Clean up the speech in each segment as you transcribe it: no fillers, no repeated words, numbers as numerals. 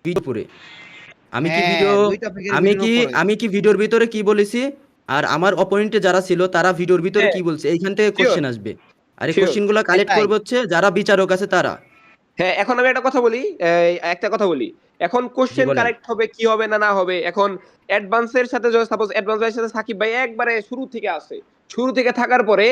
Video পড়ে আমি কি হ্যাঁ ভিডিও 2 টপিকের আমি ভিডিওর কি উপর হইছে। আমি কি ভিডিওর ভিতরে কি বলেছি আর আমার অপোনেন্টে যারা ছিল তারা ভিডিওর ভিতরে হ্যাঁ কি বলছে এইখান থেকে শিওর কোশ্চেন আসবে আর এই শিওর। কোশ্চেনগুলো কালেক্ট এটাই। করবে হচ্ছে যারা বিচারক আছে তারা। হ্যাঁ এখন আমি একটা কথা বলি, একটা কথা বলি। এখন জি কোশ্চেন বলেন। কারেক্ট হবে কি হবে না না হবে, এখন অ্যাডভান্সের সাথে সাপোজ অ্যাডভান্স ভাইয়ের সাথে সাকিব ভাই একবারে শুরু থেকে আসে, শুরু থেকে থাকার পরে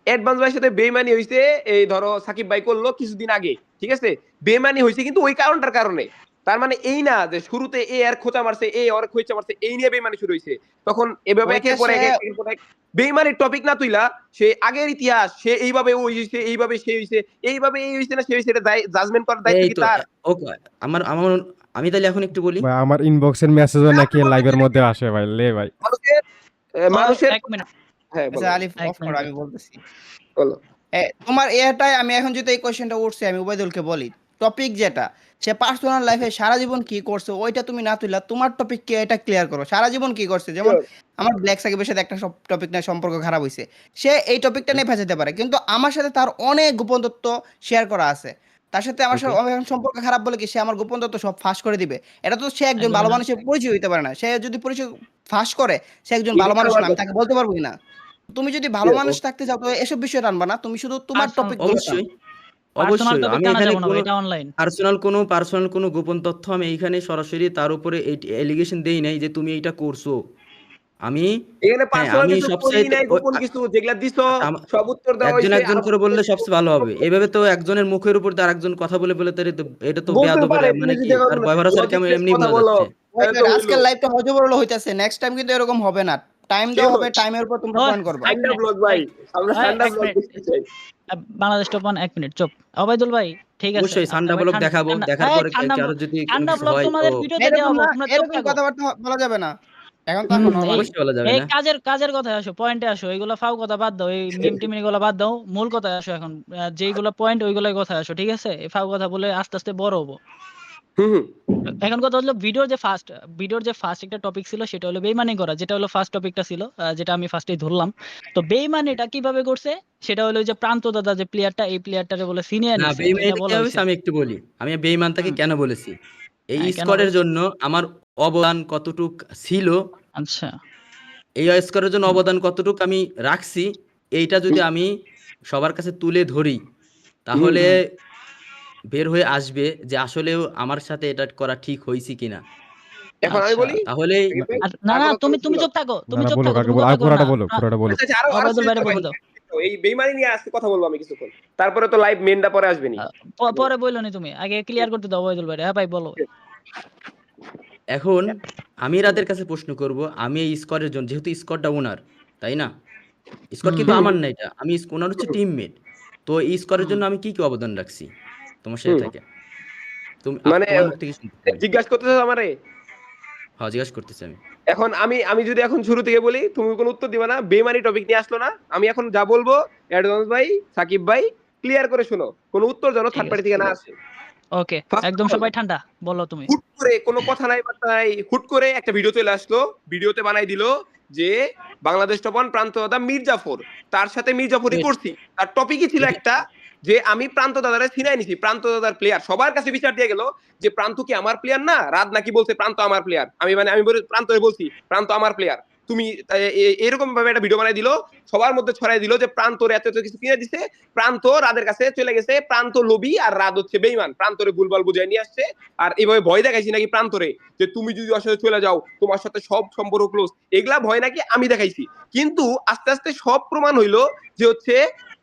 অ্যাডভান্স ভাইয়ের সাথে বেইমানি হইছে। এই ধরো সাকিব ভাই করলো কিছুদিন আগে, ঠিক আছে, বেইমানি হইছে কিন্তু ওই কারণটার কারণে। তার মানে এই না যে শুরুতে এ আর খোঁচা মারছে, এ আর খোঁচা মারছে, এই নিয়ে বেইমানি শুরু হইছে। তখন এভাবে ওইটা একের পর সে এক একের পর এক বেইমানির টপিক না তুইলা সে আগের ইতিহাস, সে এইভাবে ওই হইছে, এইভাবে সে হইছে, এইভাবে এই হইছে না সে হইছে, এটা জাজমেন্ট করার দায়িত্ব এই কি তো তার? ওকে আমার আমার আমি তাহলে এখন একটু বলি। ভাই আমার ইনবক্সের মেসেজও নাকি আপনি বলতে লাইভের চাইলে মধ্যে আসে ভাই, লে ভাই। মানুষের মানুষের এক মিনিট, হ্যাঁ আচ্ছা বলো আলিফ এক অফ করো, মিনিট আমি বলতেছি। বলো। তোমার এটাই, আমি এখন যদি এই কোশ্চেনটা উঠছে আমি উবাইদুলকে বলি, টপিক যেটা সে পার্সোনাল লাইফে সারা জীবন কি করছে ওইটা তুমি না তুইলা তোমার টপিক কে এটা ক্লিয়ার করো, সারা জীবন কি করছে। যেমন Sure. আমার ব্ল্যাক সাকিবের সাথে একটা সব টপিক নিয়ে সম্পর্ক খারাপ হয়েছে, সে এই টপিকটা নিয়ে ফেঁচাতে পারে, কিন্তু আমার সাথে তার অনেক গোপন তথ্য শেয়ার করা আছে। তার সাথে আমার সাথে ওকে আমার এখন সম্পর্ক খারাপ বলে কি সে আমার গোপন তথ্য সব ফাঁস করে দিবে? এটা তো সে একজন একদমই ভালো না। মানুষের পরিচয় হইতে পারে না। সে যদি পরিচয় ফাঁস করে সে একজন ভালো এটা মানুষ আমার না, আমি কথা। তাকে বলতে পারবোই না। তুমি যদি ভালো মানুষ ও- থাকতে চাও তো এসব বিষয় টানবা না, তুমি শুধু তোমার পার্সোনাল টপিক গুলো টানো। অবশ্যই পার্সোনাল অবশ্যই টপিক আমি টানা এখানে যাবে না ভাই, কোনো এটা অনলাইন। পার্সোনাল কোনো গোপন তথ্য আমি এইখানে সরাসরি তার উপরে এই এলিগেশন দেই নাই যে তুমি এইটা করছো। আমি এখানে হ্যাঁ পার্সোনাল আমি কিছু করি সবচাইতে নাই, গোপন কিছু যেগুলা দিছো আচ্ছা সব উত্তর দেওয়া একজন হয়েছে। একজন আর করে বললে সবচেয়ে ভালো হবে। এভাবে তো একজনের মুখের উপর দিয়ে আরেকজন কথা বলে বলে তো এটা তো বলতে বেয়াদবের পারে, তুমি মানে যদি কি এখন তার ভয় ভরসার লজিক কেমন লেস এমনি কথা বোঝা বলো যাচ্ছে। তাহলে তো হইলো। আজকের লাইভটা হজবরল হইতাছে, নেক্সট টাইম কিন্তু এরকম হবে না। টাইম দেওয়া শিওর। হবে, টাইমের উপর তোমরা ওই পয়েন্ট করবা। এক ঠান্ডা মিনিট, ব্লগ ভাই, এক আমরা ঠান্ডা এক ব্লগ মিনিট, দেখতে চাই। বাংলাদেশ টপ 1 এক মিনিট চুপ। ওবায়দুল ভাই ঠিক আছে, অবশ্যই আপনি সান্ডা ভাই ব্লগ ঠান্ডা দেখাবো, ঠান্ডা দেখার এই পরে ঠান্ডা কারো যদি কোনো ঠান্ডা কিছু ব্লগ হয় তো তোমাদের ভিডিওতে দেওয়া এরকম হবো, না, তোমরা চুপ এরকম থাকো। কথাবার্তা বলা যাবে না। এখন তো এখন নরমাল। অবশ্যই বলা যাবে এই না। কাজের কথায় আসো, পয়েন্টে আসো, এইগুলা ফাও কথা বাদ দাও, এই মিম টিম এগুলা বাদ দাও, মূল কথায় আসো এখন। যেইগুলা পয়েন্ট ওইগুলাই কথায় আসো, ঠিক আছে? এই ফাও কথা বলে আস্তে আস্তে বড় হবো। হুম। এখন কথা হলো ভিডিওর যে ফার্স্ট একটা টপিক ছিল সেটা হলো বেইমানি করা, যেটা হলো ফার্স্ট টপিকটা ছিল, যেটা আমি ফার্স্টেই ধরলাম। তো বেইমানিটা কিভাবে করছে সেটা হলো ওই যে প্রান্ত দাদা যে প্লেয়ারটা, এই প্লেয়ারটারে বলে সিনিয়র না নিছে, এটা বেইমানিটা কি বলা হবে হইছে। আমি একটু বলি। আমি বেইমানটাকে হুম, কেন বলেছি? এই হ্যাঁ কেন ভাই? স্কোরের জন্য আমার অবদান কতটুক ছিল, আচ্ছা। এই স্কোরের জন্য হুম, অবদান কতটুক আমি রাখছি, এইটা যদি আমি সবার কাছে তুলে ধরি হুম। তাহলে হুম। বের হয়ে আসবে যে আসলেও আমার সাথে এটা করা ঠিক হইছে কিনা। এখন আমি আচ্ছা। বলি তাহলে সাকিব ভাই, আর না, আর না, কথা তুমি বলছি তুমি বলো। চুপ থাকো, না না, বলুক আগে তুমি বলুক, কথা আগে কও না। পুরাটা বলুক, পুরাটা বলুক। আচ্ছা আচ্ছা, আরো অবায়দুল শেষ ভাইরে করেন। বলতে দাও। এই বেইমানি নিয়ে আজকে কথা বলবো আমি কিছুক্ষণ, তারপরে তো লাইভ মেনটা পরে আসবে নি। পরে বইলো নি তুমি, আগে ক্লিয়ার করতে দাও অবায়দুল ভাইরে। হ্যাঁ ভাই বলো। এখন আমি রাতের কাছে প্রশ্ন করব, আমি এই স্কোরের জন্য যেহেতু স্কোরটা ওনার, তাই না? স্কোর হুম, কিন্তু আমার না, এটা আমি ওনার হচ্ছে টিমমেট। তো এই স্কোরের হুম। জন্য আমি কি অবদান রাখছি তোমার সাথে হুম। থেকে? তুমি মানে তোমার মুখ থেকে শুনতে চাই। জিজ্ঞাসা করতেছো আমারে? হ্যাঁ জিজ্ঞাসা করতেছি আমি। এখন আমি আমি যদি এখন শুরু থেকে বলি তুমি কোনো উত্তর দিবা না, বেমানি টপিক নিয়ে আসলো না। আমি এখন যা বলবো অ্যাডভান্স ভাই, সাকিব ভাই ক্লিয়ার করে শোনো, কোনো উত্তর যেন ঠিক থার্ড আছে। পার্টি থেকে না আসে। ওকে, ফার্স্ট অফ একদম অল, সবাই ঠান্ডা। বলো তুমি। হুট করে কোনো কথা নাই বার্তা নাই, হুট করে একটা ভিডিও চলে আসলো, ভিডিওতে বানাই দিল যে বাংলাদেশ টপন প্রান্ত দাদা মীর জাফর, তার সাথে মীর জাফরই ওয়েট। করছি। তার টপিকই ছিল এটা একটা যে আমি প্রান্ত দাদারে ছিনাই নিছি, প্রান্ত দাদার প্লেয়ার সবার কাছে বিচার দিয়ে গেল যে প্রান্ত কি আমার প্লেয়ার না, রাত নাকি বলছে প্রান্ত আমার প্লেয়ার। আমি প্রান্তরে বলছি প্রান্ত আমার প্লেয়ার। তুমি এরকম ভাবে একটা ভিডিও বানাই দিল, সবার মধ্যে ছড়াই দিল যে প্রান্তর এত এত কিছু কিনে দিছে, প্রান্ত রাদের কাছে চলে গেছে, প্রান্ত লোভী আর রাত হচ্ছে বেইমান, প্রান্তরে ভুলভাল বুঝাই নিয়ে আসছে। আর এইভাবে ভয় দেখাইছি নাকি প্রান্তরে যে তুমি যদি ওর সাথে চলে যাও তোমার সাথে সব সম্পর্ক ক্লোজ, এগুলা ভয় নাকি আমি দেখাইছি। কিন্তু আস্তে আস্তে সব প্রমাণ হইলো যে হচ্ছে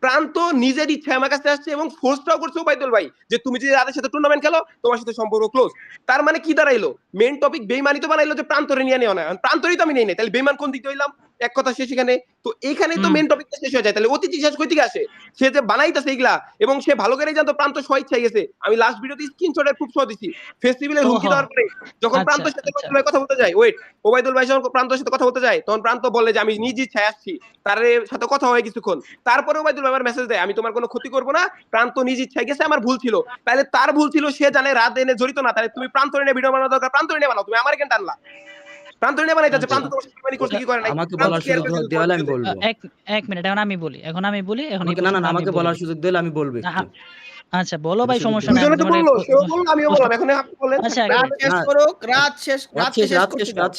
প্রান্ত নিজের ইচ্ছায় আমার কাছে আসছে এবং ফোর্সটাও করছে ওবাইদুল ভাই যে তুমি যদি রাতের সাথে টুর্নামেন্ট খেলো তোমার সাথে সম্পর্ক ক্লোজ। তার মানে কি দাঁড়াইলো, মেইন টপিক বেইমানি তো বানাইলো যে প্রান্তরে নিয়ে নেওয়া না, প্রান্তরই তো আমি নেই নাই, তাহলে বেইমান কোন দিকে হইলাম? এক কথা শেষ এখানে। তো এখানেই তো হুম। মেইন টপিকটা শেষ হয়ে যায়, তাহলে অতিথি শেষ কই থেকে আসে? সে যে বানাইতেছে এগুলা, এবং সে ভালো করেই জানতো প্রান্ত স্বইচ্ছায় গেছে। আমি লাস্ট ভিডিওতে স্ক্রিনশটের প্রুফ সহ দিছি। ফেস্টিভ্যালের হুমকি ওহো! দেওয়ার পরে যখন আচ্ছা, প্রান্তর সাথে আচ্ছা। কথা বলতে যায়, ওয়েট, ওবাইদুল ভাই যখন প্রান্তর সাথে কথা বলতে যায় তখন প্রান্ত বলে যে আমি নিজ ইচ্ছায় আসছি, তার সাথে কথা হয় কিছুক্ষণ। তারপরে ওবাইদুল ভাই আমার মেসেজ দেয় আমি তোমার কোনো ক্ষতি করবো না, প্রান্ত নিজ ইচ্ছায় গেছে, আমার ভুল ছিল। তাহলে তার ভুল ছিল, সে জানে রাত এনে জড়িত না, তাহলে তুমি প্রান্ত এনে ভিডিও বানানো দরকার, প্রান্ত এনে বানাও, তুমি আমার কেন টানলা? প্রান্ত এনে বানাইতেছে, আচ্ছা। প্রান্ত তোমার সাথে বেইমানি করছে আ কি করে নাই? আমাকে প্রান্ত বলার ক্লিয়ার সুযোগ করে দেওয়া হলে আমি দিতে। বলবো। এক এক মিনিট, এখন আমি বলি। এই আমাকে না না প্রশ্নটা না আমি আমাকে বলে বলার দিই। সুযোগ দিলে আমি বলবো না, একটু। আচ্ছা বলো এটা ভাই, শুধু সমস্যা বলো। নাই, আমি দুজনে তো তোমার বললো, সেও বললো আমিও প্রশ্ন। বললাম, এখন আপনি বলেন। আচ্ছা রাত শেষ না, করুক, রাতকে শেষ রাত করতে দাও।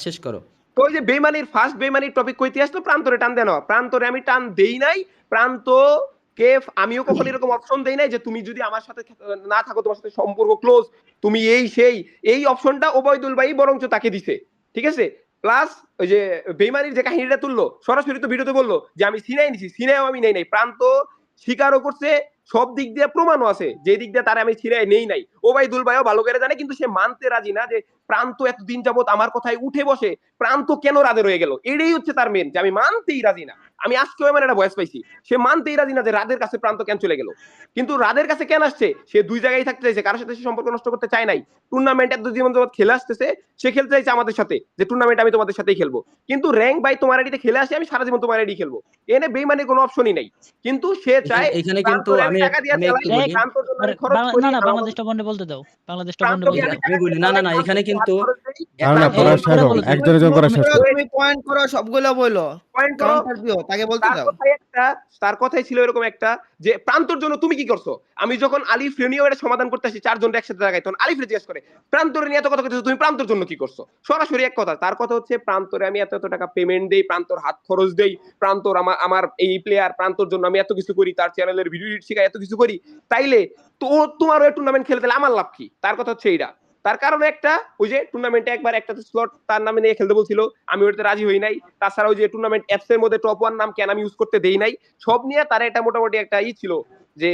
শেষ করো। তো ওই যে বেইমানির ফার্স্ট বেইমানির টপিক কইতে আসলো, প্রান্তরে টান দেন, প্রান্তরে আমি টান দেই নাই। প্রান্ত কে, আমিও কখন এরকম অপশন দেই নাই যে তুমি যদি আমার সাথে না থাকো, তোমার সাথে সম্পর্ক ক্লোজ, তুমি এই সেই, এই অপশনটা ওবায়দুল ভাই বরঞ্চ তাকে দিছে, ঠিক আছে। প্লাস ওই যে বেইমানির যে কাহিনীটা তুললো, সরাসরি তো ভিডিওতে বললো যে আমি সিনাই নিছি, সিনাইও আমি নেই নাই। প্রান্ত স্বীকারও করছে, সব দিক দিয়ে প্রমাণও আছে যে দিক দিয়ে তারে আমি সিনাই নেই নাই। ওবায়দুল ভাইও ভালো করে জানে, কিন্তু সে মানতে রাজি না যে প্রান্ত এতদিন যাবত আমার কথায় উঠে বসে প্রান্ত কেন রাধে রয়ে গেল। এটাই হচ্ছে তার মেন, যে আমি মানতেই রাজি না। আমি আজকেও এমন একটা ভয়েস পাইছি, সে মানতেই রাজি না যে রাধের কাছে প্রান্ত কেন চলে গেল। কিন্তু রাধের কাছে কেন আসছে, সে দুই জায়গায় থাকতে চাইছে, কারোর সাথে সে সম্পর্ক নষ্ট করতে চায় নাই। টুর্নামেন্ট এত জীবন যাবত খেলে আসতেছে, সে খেলতে চাইছে আমাদের সাথে, যে টুর্নামেন্ট আমি তোমাদের সাথেই খেলবো। কিন্তু র্যাঙ্ক বাই তোমার আইডিতে খেলে আসি, আমি সারা জীবন তোমার আইডি খেলবো, এনে বেইমানের কোনো অপশনই নাই। কিন্তু সে চায় এখানে কিন্তু প্রান্তরে আমি টাকা দিয়ে আমি চালাই, একটু বলি। প্রান্তর জন্য আমি খরচ করি, না না, বাংলাদেশ টপ ওয়ানে বলতে দাও, বাংলাদেশ টপ ওয়ানে প্রান্তকে বলতে আমি দাও। আমি টাকা বলি, দিয়ে না চালাই, এখানে প্রান্তকে কিন্তু হাত খরচ দেই, দাঁড়াও না, প্রান্ত পড়া আমাকে শেষ হোক, বলে দাও। একজনের জন করা শেষ হোক। তুমি পয়েন্ট করো, সবগুলো বইলো, পয়েন্ট করো। কাউন্টার দিও, তাকে বলতে তার দাও। কথাই একটা, তার কথাই ছিল এরকম একটা, যে প্রান্তর জন্য তুমি কি করছো। আমি যখন আলিফ রেনিও এটা সমাধান করতে আসি, চারজন একসাথে লাগাই, তখন আলিফ জিজ্ঞেস করে প্রান্তরে নিয়ে এত কথা কইতেছো, তুমি প্রান্তর জন্য কি করছো। সরাসরি এক কথা, তার কথা হচ্ছে প্রান্তরে আমি এত এত টাকা পেমেন্ট দেই, প্রান্তর হাত খরচ দেই, প্রান্তর আমার এই প্লেয়ার, প্রান্তর জন্য আমি এত কিছু করি, তার চ্যানেলের ভিডিও এডিট শিখাই, এত কিছু করি, তাইলে তো তোমারও টুর্নামেন্ট খেলতে গেলে আমার লাভ কি। তার কথা হচ্ছে এইটা। তার কারণ একটা, ওই যে টুর্নামেন্টে একবার একটা স্লট তার নামে নিয়ে খেলতে বলছিল, আমি ওটাতে রাজি হই নাই। তাছাড়া ওই যে টুর্নামেন্ট অ্যাপস এর মধ্যে টপ ওয়ান নাম কেন আমি ইউজ করতে দেই নাই, সব নিয়ে তার এটা মোটামুটি একটা ছিল, যে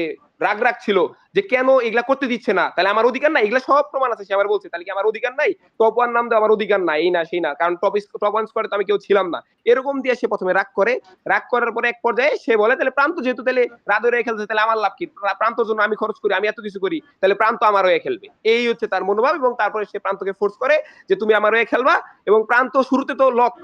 রাগ ছিল, যে কেন এগুলা করতে দিচ্ছে না, তাহলে আমার অধিকার নাই। এগুলা সব প্রমাণ আছে, সে আবার বলছে তাহলে কি আমার অধিকার নাই, টপ ওয়ান নাম দেওয়া আমার অধিকার নাই, এই না সেই না, কারণ টপ ওয়ান স্কোয়াডে তো আমি কেউ ছিলাম না। এরকম দিয়ে সে প্রথমে রাগ করে, রাগ করার পরে এক পর্যায়ে সে বলে তাহলে প্রান্ত যেহেতু তাহলে রাধে হয়ে খেলছে, তাহলে আমার লাভ কি, প্রান্তর জন্য আমি খরচ করি, আমি এত কিছু করি, তাহলে প্রান্ত আমার হয়ে খেলবে। এই হচ্ছে তার মনোভাব। এবং তারপরে সে প্রান্তকে ফোর্স করে যে তুমি আমার হয়ে খেলবা। এবং প্রান্ত শুরুতে তো লক,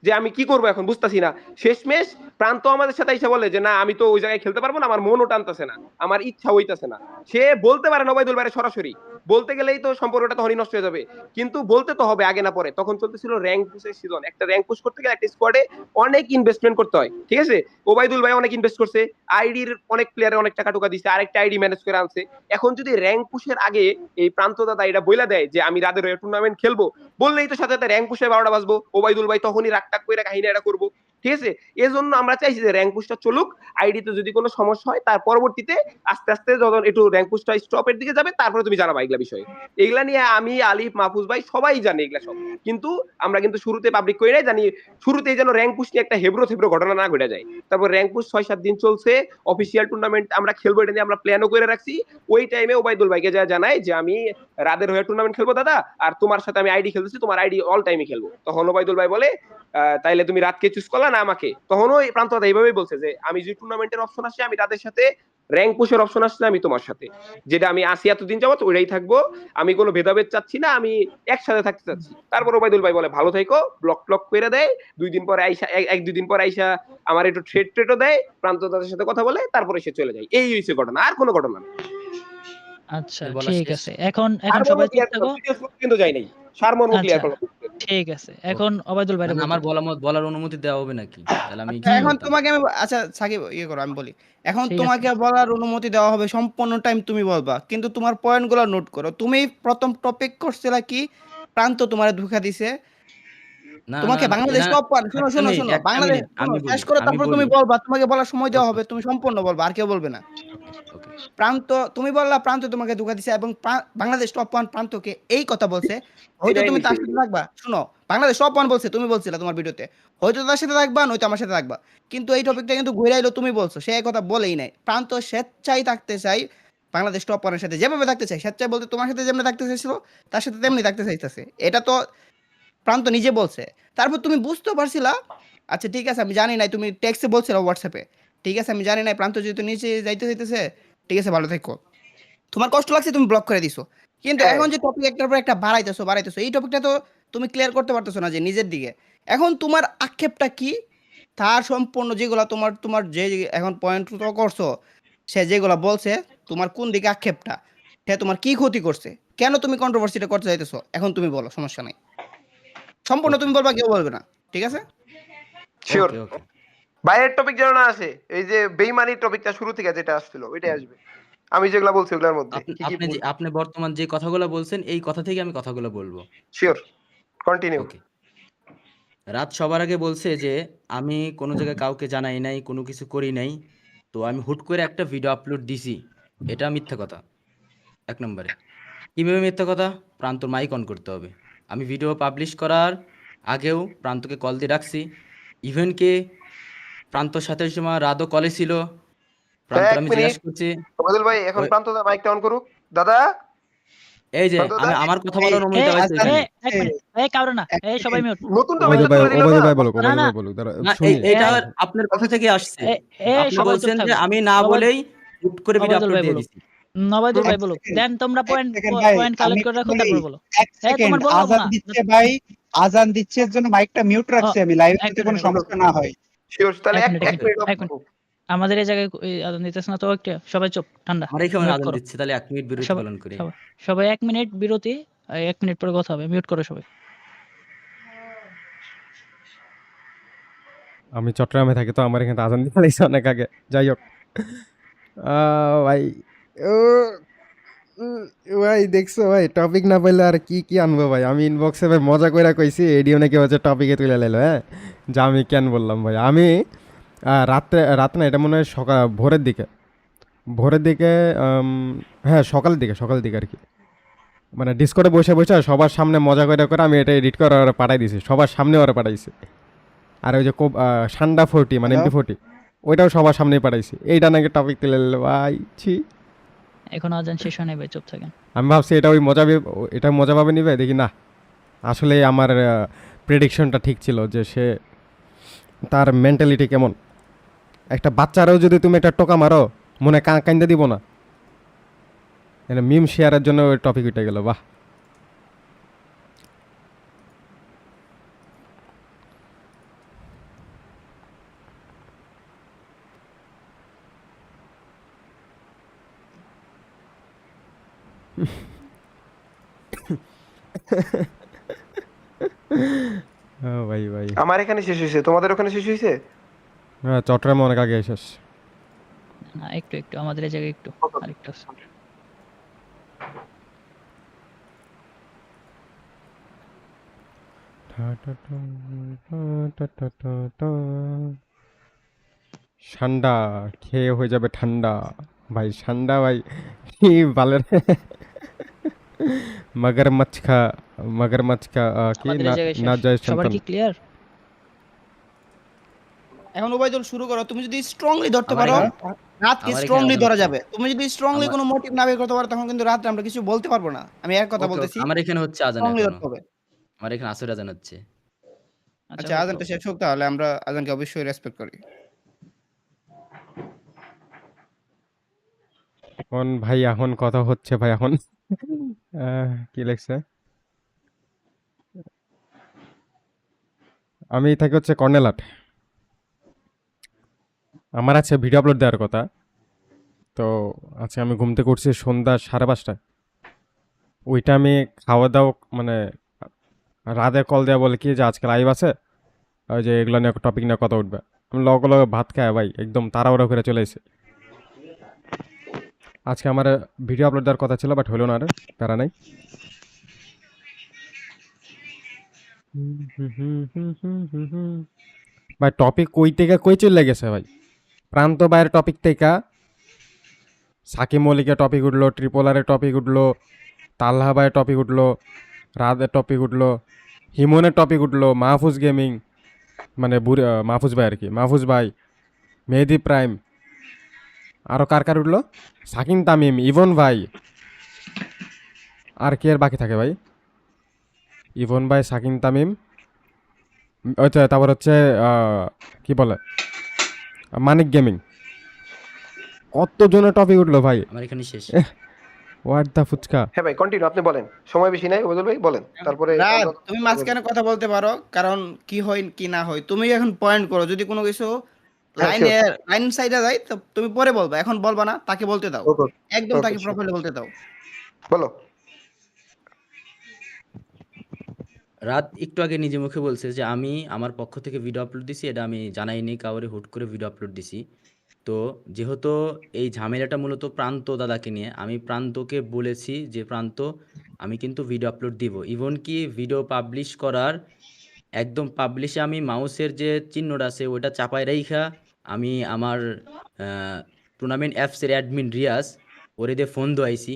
যে আমি কি করবো এখন বুঝতাছি না। শেষমেশ প্রান্ত আমাদের সাথে এসে বলে যে না, আমি তো ওই জায়গায় খেলতে পারবো না, আমার মনও টানতেছে না, আমার ইচ্ছা হইতাছে না। সে বলতে পারে ওবায়দুল ভাইরে সরাসরি, বলতে গেলেই তো সম্পর্কটা তখনই নষ্ট হয়ে যাবে। কিন্তু বলতে তো হবে আগে না পরে। তখন চলতেছিল র্যাঙ্ক পুশের সিজন, একটা র্যাঙ্ক পুশ করতে গেলে একটা স্কোয়াডে অনেক ইনভেস্টমেন্ট করতে হয়, ঠিক আছে। ওবায়দুল ভাই অনেক ইনভেস্ট করছে, আইডির অনেক প্লেয়ারে অনেক টাকা টুকা দিচ্ছে, আরেকটা আইডি ম্যানেজ করে আনছে। এখন যদি র্যাঙ্ক পুশের আগে এই প্রান্ত দাদা এটা বইলা দেয় যে আমি রাদের হয়ে টুর্নামেন্ট খেলবো, বললেই তো সাথে সাথে র্যাঙ্ক পুশে 12টা বাজবো, ওবায়দুল ভাই তখনই রাগটাক করে কাহিনী এটা করবো, ঠিক আছে। এজন্য আমরা চাইছি যে র্যাঙ্ক পুশটা চলুক, আইডিতে যদি কোনো সমস্যা হয় তার পরবর্তীতে আস্তে আস্তে যখন একটু র্যাঙ্ক পুশটা স্টপের দিকে যাবে, তারপরে তুমি জানাবা এগুলা বিষয়ে। এগুলা নিয়ে আমি, আলিফ, মাহফুজ ভাই সবাই জানে এগুলা সব। কিন্তু আমরা কিন্তু শুরুতে পাবলিক করে নাই, জানি শুরুতেই যেন র্যাঙ্ক পুশ নিয়ে একটা হেবরো থেবরো ঘটনা না ঘটে যায়। তারপর র্যাঙ্ক পুশ 6-7 দিন চলছে, অফিসিয়াল টুর্নামেন্ট আমরা খেলবো, এটা নিয়ে আমরা প্ল্যানও করে রাখছি। ওই টাইমে ওবায়দুল ভাইকে যা জানাই যে আমি রাদের হয়ে টুর্নামেন্ট খেলবো দাদা, আর তোমার সাথে আমি আইডি খেলতেছি, তোমার আইডি অল টাইমে খেলবো। তখন ওবায়দুল ভাই বলে তাইলে তুমি রাতকে চুজ করলা না আমাকে। তখনও প্রান্ত দাদা এইভাবেই বলছে যে আমি যদি টুর্নামেন্টের অপশন আসে, আমি রাতের সাথে, র্যাঙ্ক পুশের অপশন আসলে আমি তোমার সাথে, যেটা আমি আসি এতদিন যাবত ওইটাই থাকবো। আমি কোনো ভেদাভেদ চাচ্ছি না, আমি একসাথে থাকতে চাচ্ছি। তারপর ওবায়দুল ভাই বলে ভালো থাকো, ব্লক টক করে দেয়। 2 দিন পরে আইসা, 1-2 দিন পরে আইসা আমার একটু ট্রেটও দেয়, প্রান্ত দাদার সাথে কথা বলে, তারপরে সে চলে যায়। এই হইছে ঘটনা, আর কোনো ঘটনা না। আচ্ছা বলা ঠিক শেষ। আছে, এখন সারমর্ম সবাই চুপ ক্লিয়ার থাকো। করো, ভিডিও কিন্তু যাই নাই, সারমর্ম ক্লিয়ার আচ্ছা করো। ঠিক আছে, এখন ওবায়দুল ভাইরে মানে বলতে আমার দাও। বলার অনুমতি দেওয়া হবে নাকি, তাহলে আমি আচ্ছা, কি এখন বলতাম। তোমাকে আমি, আচ্ছা সাকিব ইয়ে করো, আমি বলি। এখন ঠিক আছে। তোমাকে বলার অনুমতি দেওয়া হবে, সম্পূর্ণ টাইম তুমি বলবা, কিন্তু তোমার পয়েন্টগুলো নোট করো। তুমি প্রথম টপিক করছিলা কি, প্রান্ত তোমার ধোঁকা দিছে। তোমাকে বাংলাদেশ না, টপ ওয়ান, শোনো একটা শোনো মিনিট শোনো, একটা বাংলাদেশ মিনিট শোনো, আমি শেষ বলি করো, আমি তারপর তুমি বলি বলবা, তোমাকে বলার সময় দেওয়া ওকে হবে, তুমি সম্পূর্ণ বলবা, আর কেউ বলবে না। ওকে ওকে প্রান্ত, তুমি বললা প্রান্ত তোমাকে ধোঁকা দিছে, এবং বাংলাদেশ টপ ওয়ান প্রান্তকে এই কথা বলছে। হয়তো এটাই তুমি নিছি। তার সাথে থাকবা, শুনো, বাংলাদেশ টপ ওয়ান বলছে, তুমি বলছিলা তোমার ভিডিওতে, হয়তো তার সাথে থাকবা, নয়তো আমার সাথে থাকবা। কিন্তু এই টপিকটা কিন্তু ঘুরে আইলো, তুমি বলছো, সে এই কথা বলেই নাই। প্রান্ত স্বেচ্ছায় থাকতে চাই বাংলাদেশ টপ ওয়ানের সাথে, যেভাবে থাকতে চাই, স্বেচ্ছায় বলতে তোমার সাথে যেমনি থাকতে চাইছিল, তার সাথে তেমনি থাকতে চাইতেছে, এটা তো প্রান্ত নিজে বলছে। তারপর তুমি বুঝতে পারছিলা, আচ্ছা ঠিক আছে, আমি জানি নাই, তুমি টেক্সটে বলছিলা হোয়াটসঅ্যাপে, ঠিক আছে আমি জানি নাই, প্রান্ত যেহেতু নিচে যাইতে চাইতেছে, ঠিক আছে ভালো থেকো, তোমার কষ্ট লাগছে, তুমি ব্লক করে দিছো। কিন্তু হ্যাঁ, এখন যে টপিক একটার পর একটা বাড়াইতেছো, এই টপিকটা তো তুমি ক্লিয়ার করতে পারতেছো না যে নিজের দিকে। এখন তোমার আক্ষেপটা কি, তার সম্পূর্ণ যেগুলো তোমার তোমার যে এখন পয়েন্ট করছো, সে যেগুলো বলছে, তোমার কোন দিকে আক্ষেপটা, সে তোমার কি ক্ষতি করছে, কেন তুমি কন্ট্রোভার্সিটা করতে চাইতেছো, এখন তুমি বলো, সমস্যা নাই, সম্পূর্ণ ওকে তুমি বলবা, কেউ বলবে না, ঠিক আছে। শিওর। ওকে ওকে বাইরের টপিক যেন না আসে, এই যে বেইমানির টপিকটা শুরু থেকে যেটা আসছিল ওইটাই আসবে। আমি যেগুলা বলছি ওগুলোর মধ্যে আপনি কি কি আপনি যে আপনি বর্তমান যে কথাগুলো বলছেন এই কথা থেকে আমি কথাগুলো বলবো। Sure continue. ওকে। রাত সবার আগে বলছে যে আমি কোনো জায়গায় কাউকে জানাই নাই, কোনো কিছু করি নাই। তো আমি হুট করে একটা ভিডিও আপলোড দিছি। এটা মিথ্যা কথা। ১ নম্বরে। কিভাবে মিথ্যা কথা? প্রান্তর মাইক অন করতে হবে। আমি ভিডিও পাবলিশ করার আগেও প্রান্তকে কল দিয়ে ডাকছি। ইভেন কি প্রান্তর সাথে ওই সময় রাতও কলে ছিল। প্রান্তর এক আমি মিনিট জিজ্ঞাসা করছি ওবায়দুল ভাই এখন ওই প্রান্ত দা মাইকটা অন করুক। দাদা এই যে প্রান্ত দা আমার কথা এই বলার অনুমতি এ দেওয়া হয়েছে আজান এ এখানে। এক দিচ্ছে, মিনিট, কারো না, এক সবাই সেকেন্ড। মিউট। নতুন টপিক ওবায়দুল সেট ভাই, করে দিলেন ওবায়দুল না ভাই বলুক, না ওবায়দুল না ভাই বলুক, দাঁড়া না শুনি। এইটা এ আপনার কথা থেকে আসছে। আপনি সবাই চুপ বলছেন যে থাকো। আমি না অবায়দ বলেই হুট করে ভিডিও অবায়দুল আপলোড ভাই দিয়ে বলুক, দিছি। অবায়দুল ভাই এক বলুক, সেকেন্ড, দেন তোমরা এক পয়েন্ট সেকেন্ড ভাই, পয়েন্ট আমি কালেক্ট করে একটু রাখো, বলি। তারপর বলো। এক সেকেন্ড, তোমার বলো আজান না। দিচ্ছে ভাই, আজান দিচ্ছে এর জন্য মাইকটা মিউট ও, রাখছি আমি, লাইভে এক যাতে কোনো মিনিট, সমস্যা না হয়। শিওর তাহলে এক এক মিনিট, এক ওকে। মিনিট অফ এক মিনিট। করুক। আমাদের এই জায়গায় আজান দিতেছে না তো, একটা সবাই চুপ, ঠান্ডা, আমার এখানে মিউট আজান করো। দিচ্ছে, তাহলে ১ মিনিট বিরতি সবাই পালন করি। সবাই সবাই ১ মিনিট বিরতি, ১ মিনিট পরে কথা হবে, মিউট করো সবাই। আমি চট্টগ্রামে থাকি তো আমার এখানে আজান দিয়ে ফেলেছে অনেক আগে। যাই হোক, ভাই ও, ভাই দেখছো ভাই, টপিক না পাইলে আর কি কি আনবো ভাই। আমি ইনবক্সে ভাই মজা করে কইছি, এডিও নাকি হচ্ছে টপিকে তুলে লাইলো। হ্যাঁ, যা আমি কেন বললাম ভাই। আমি রাত না, এটা মনে হয় সকাল ভোরের দিকে হ্যাঁ সকালের দিকে আর কি। মানে ডিসকর্ডে বসে বসে সবার সামনে মজা করে করে আমি এটা এডিট করে ওরা পাঠাই দিছি, সবার সামনে ওরা পাঠাইছি। আর ওই যে সান্ডা 40 মানে হ্যালো, MP40 ওইটাও সবার সামনেই পাঠাইছি। এইটা নাকি টপিক তুলে নিল ভাই, ছি। এখন আজান শেষ হয় নাই ভাই, চুপ থাকেন। আমি ভাবছি এটা ওই এটা মজা পাবে নিবে, দেখি না, আসলে আমার প্রেডিকশনটা ঠিক ছিল যে সে, তার মেন্টালিটি কেমন। একটা বাচ্চারাও যদি তুমি একটা টোকা মারো মনে কান্দা দিব না। মিম শেয়ারের জন্য ওই টপিক উঠে গেল, বাহ। ভাই ভাই, আমার এখানে শেষ হয়েছে, তোমাদের ওখানে শেষ হয়েছে? হ্যাঁ চট্টগ্রামে অনেক আগে শেষ। না, একটু একটু আমাদের এই জায়গায় একটু আরেকটু আছে। ঠান্ডা খেয়ে হয়ে যাবে ঠান্ডা ভাই, ঠান্ডা ভাই কি বালের। মগরমাছ খা কি আমাদের না, এই জায়গায় না শেষ। যায় সবার সন্তান। কি ক্লিয়ার? এখন ওবায়দুল শুরু করো। তুমি যদি স্ট্রংলি ধরতে আমার পারো, এখানে রাতকে আমার এখানে স্ট্রংলি আজান ধরা হচ্ছে। যাবে। তুমি যদি স্ট্রংলি আমার কোনো মোটিভ না বের করতে পারো, তখন কিন্তু রাত্রে আমরা কিছু বলতে পারবো না। আমি এক কথা ওকে, বলতেছি, আমার এখানে হচ্ছে আজান স্ট্রংলি এখনো। ধরতে হবে। আমার এখানে আসর আজান হচ্ছে। আচ্ছা আচ্ছা, ভাই, আজানটা শেষ হোক, তাহলে আমরা আজানকে অবশ্যই রেসপেক্ট করি। এখন ভাই এখন কথা হচ্ছে ভাই এখন কি লেখছে, আমি থাকি হচ্ছে কর্নেলাট। আমার আছে ভিডিও আপলোড দেওয়ার কথা। তো আজকে আমি ঘুম থেকে উঠছি সন্ধ্যা 5:30টায়। ওইটা আমি খাওয়া দাওয়া মানে রাতে কল দেওয়া বলে কি যে আজকে লাইভ আছে, ওই যে এগুলো নিয়ে টপিক নিয়ে কথা উঠবে। আমি লগে লগে ভাত খাই ভাই, একদম তাড়াহুড়ো করে চলে এসেছি। আজকে আমার ভিডিও আপলোড দেওয়ার কথা ছিল, বাট হলো না, আর প্যারা নাই। ভাই টপিক কই থেকে কই চলে গেছে ভাই। প্রান্ত বাইরের টপিক থেকে সাকিব মল্লিকের টপিক উঠলো, ট্রিপলারের টপিক উঠলো, তাল্লাহ ভাইয়ের টপিক উঠলো, রাদের টপিক উঠলো, হিমনের টপিক উঠলো, মাহফুজ গেমিং মানে মাহফুজ ভাই আর কি, মাহফুজ ভাই, মেহেদি প্রাইম, আরও কার কার উঠলো, সাকিন তামিম, ইভন ভাই, আর কে আর বাকি থাকে ভাই, ইভন ভাই, সাকিন তামিম, আচ্ছা তারপর হচ্ছে কি বলে মানিক গেমিং। কতজনের টপিক উঠলো ভাই, আমার এখানে শেষ। What the fuchka. হ্যাঁ ভাই কন্টিনিউ, আপনি বলেন, সময় বেশি নাই ওবায়দুল ভাই, বলেন তারপরে রাত, তুমি মাঝখানে কথা বলতে পারো, কারণ কি হয় কি না হয় তুমি এখন পয়েন্ট করো। যদি কোনো কিছু হ্যাঁ, লাইন সাইডে যায় তো তুমি পরে বলবা, এখন বলবা না, তাকে বলতে দাও, ওকে একদম ওকে তাকে প্রপারলি বলতে দাও। বলো। রাত একটু আগে নিজে মুখে বলছে যে আমি আমার পক্ষ থেকে ভিডিও আপলোড দিছি, এটা আমি জানাইনি কাউরে, হুট করে ভিডিও আপলোড দিছি। তো যেহেতু এই ঝামেলাটা মূলত প্রান্ত দাদাকে নিয়ে, আমি প্রান্তকে বলেছি যে প্রান্ত আমি কিন্তু ভিডিও আপলোড দিব, ইভন কি ভিডিও পাবলিশ করার একদম পাবলিশে আমি মাউসের যে চিহ্নটা আছে ওটা চাপায় রাইখা আমি আমার টুর্নামেন্ট অ্যাপসের অ্যাডমিন রিয়াজ ওরে দিয়ে ফোন দোয়াইছি,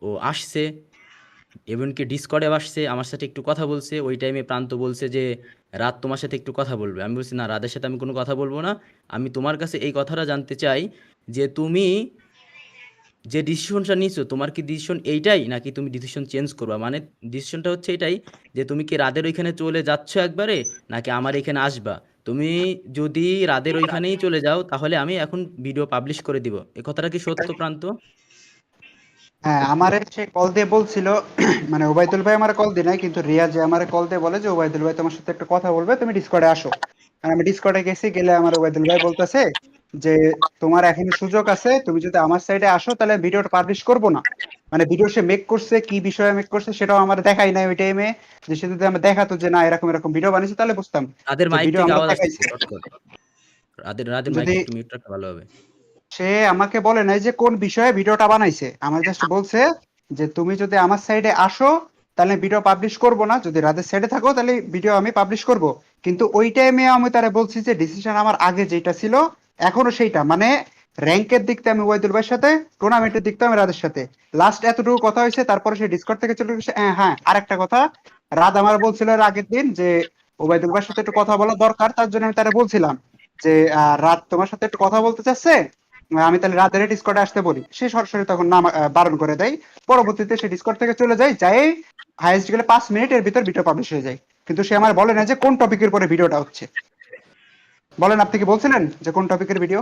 ও আসছে, এমনকি ডিসকর্ডে আসছে, আমার সাথে একটু কথা বলছে। ওই টাইমে প্রান্ত বলছে যে রাত তোমার সাথে একটু কথা বলবে। আমি বলছি না, রাতের সাথে আমি কোনো কথা বলবো না। আমি তোমার কাছে এই কথাটা জানতে চাই যে তুমি যে ডিসিশনটা নিছো, তোমার কি ডিসিশন এইটাই নাকি তুমি ডিসিশন চেঞ্জ করবা? মানে ডিসিশনটা হচ্ছে এটাই যে তুমি কি রাদের ওইখানে চলে যাচ্ছ একবারে নাকি আমার এখানে আসবা। তুমি যদি রাদের ওইখানেই চলে যাও তাহলে আমি এখন ভিডিও পাবলিশ করে দিব। এই কথাটা কি সত্য প্রান্ত? হ্যাঁ, আমারে সে কল দিয়ে বলছিল মানে ওবায়দুল ভাই আমার কল দিয়ে নাই, কিন্তু রিয়াজ আমারে কল দিয়ে বলে যে ওবায়দুল ভাই তোমার সাথে একটা কথা বলবে, তুমি ডিসকর্ডে আসো। আর আমি ডিসকর্ডে গেছি, গেলে আমার ওবায়দুল ভাই বলতেছে যে তোমার এখন সুযোগ আছে, তুমি যদি আমার সাইডে আসো তাহলে ভিডিওটা পাবলিশ করবো না। মানে ভিডিও সে মেক করছে, কি বিষয়ে মেক করছে সেটাও আমার দেখাই নাই ওই টাইমে। যে সে যদি আমার দেখাতো যে না এরকম এরকম ভিডিও বানিয়েছে তাহলে বুঝতাম রাদের যে মাইক ভিডিও থেকে আমরা আওয়াজ দেখাইছি। আসতেছে চট করে। রাদের মাইক যদি একটু মিউট রাখলে ভালো হবে। সে আমাকে বলে নাই যে কোন বিষয়ে ভিডিওটা বানাইছে, আমার জাস্ট বলছে যে তুমি যদি আমার সাইডে আসো তাহলে ভিডিও পাবলিশ করব না, যদি রাতের সাইডে থাকো তাহলে ভিডিও আমি পাবলিশ করব। কিন্তু ওই টাইমে আমি তারে বলছি যে ডিসিশন আমার আগে যেটা ছিল এখনো সেইটা, মানে র্যাঙ্কের দিক থেকে আমি ওয়াইদুল ভাইয়ের সাথে, টুর্নামেন্টের দিক থেকে আমি রাদের সাথে। লাস্ট এতটুকু কথা হয়েছে, তারপরে সে ডিসকর্ড থেকে চলে গেছে। হ্যাঁ, আরেকটা কথা, রাত আমার বলছিল এর আগের দিন যে ওবায়দুল ভাইয়ের সাথে একটু কথা বলা দরকার, তার জন্য আমি তারে বলছিলাম যে রাত তোমার সাথে একটু কথা বলতে চাচ্ছে, আমি তাহলে রাতের ডিসকর্ডে আসতে বলি। সে সরাসরি তখন নাম বারণ করে দেয়। পরবর্তীতে সে ডিসকর্ড থেকে চলে যায়, যাই হাইয়েস্ট গেলে 5 মিনিটের ভিতর ভিডিও পাবলিশ হয়ে যায়। কিন্তু সে আমার বলে না যে কোন টপিকের পরে ভিডিওটা হচ্ছে। বলেন, আপনি কি বলছিলেন যে কোন টপিকের ভিডিও?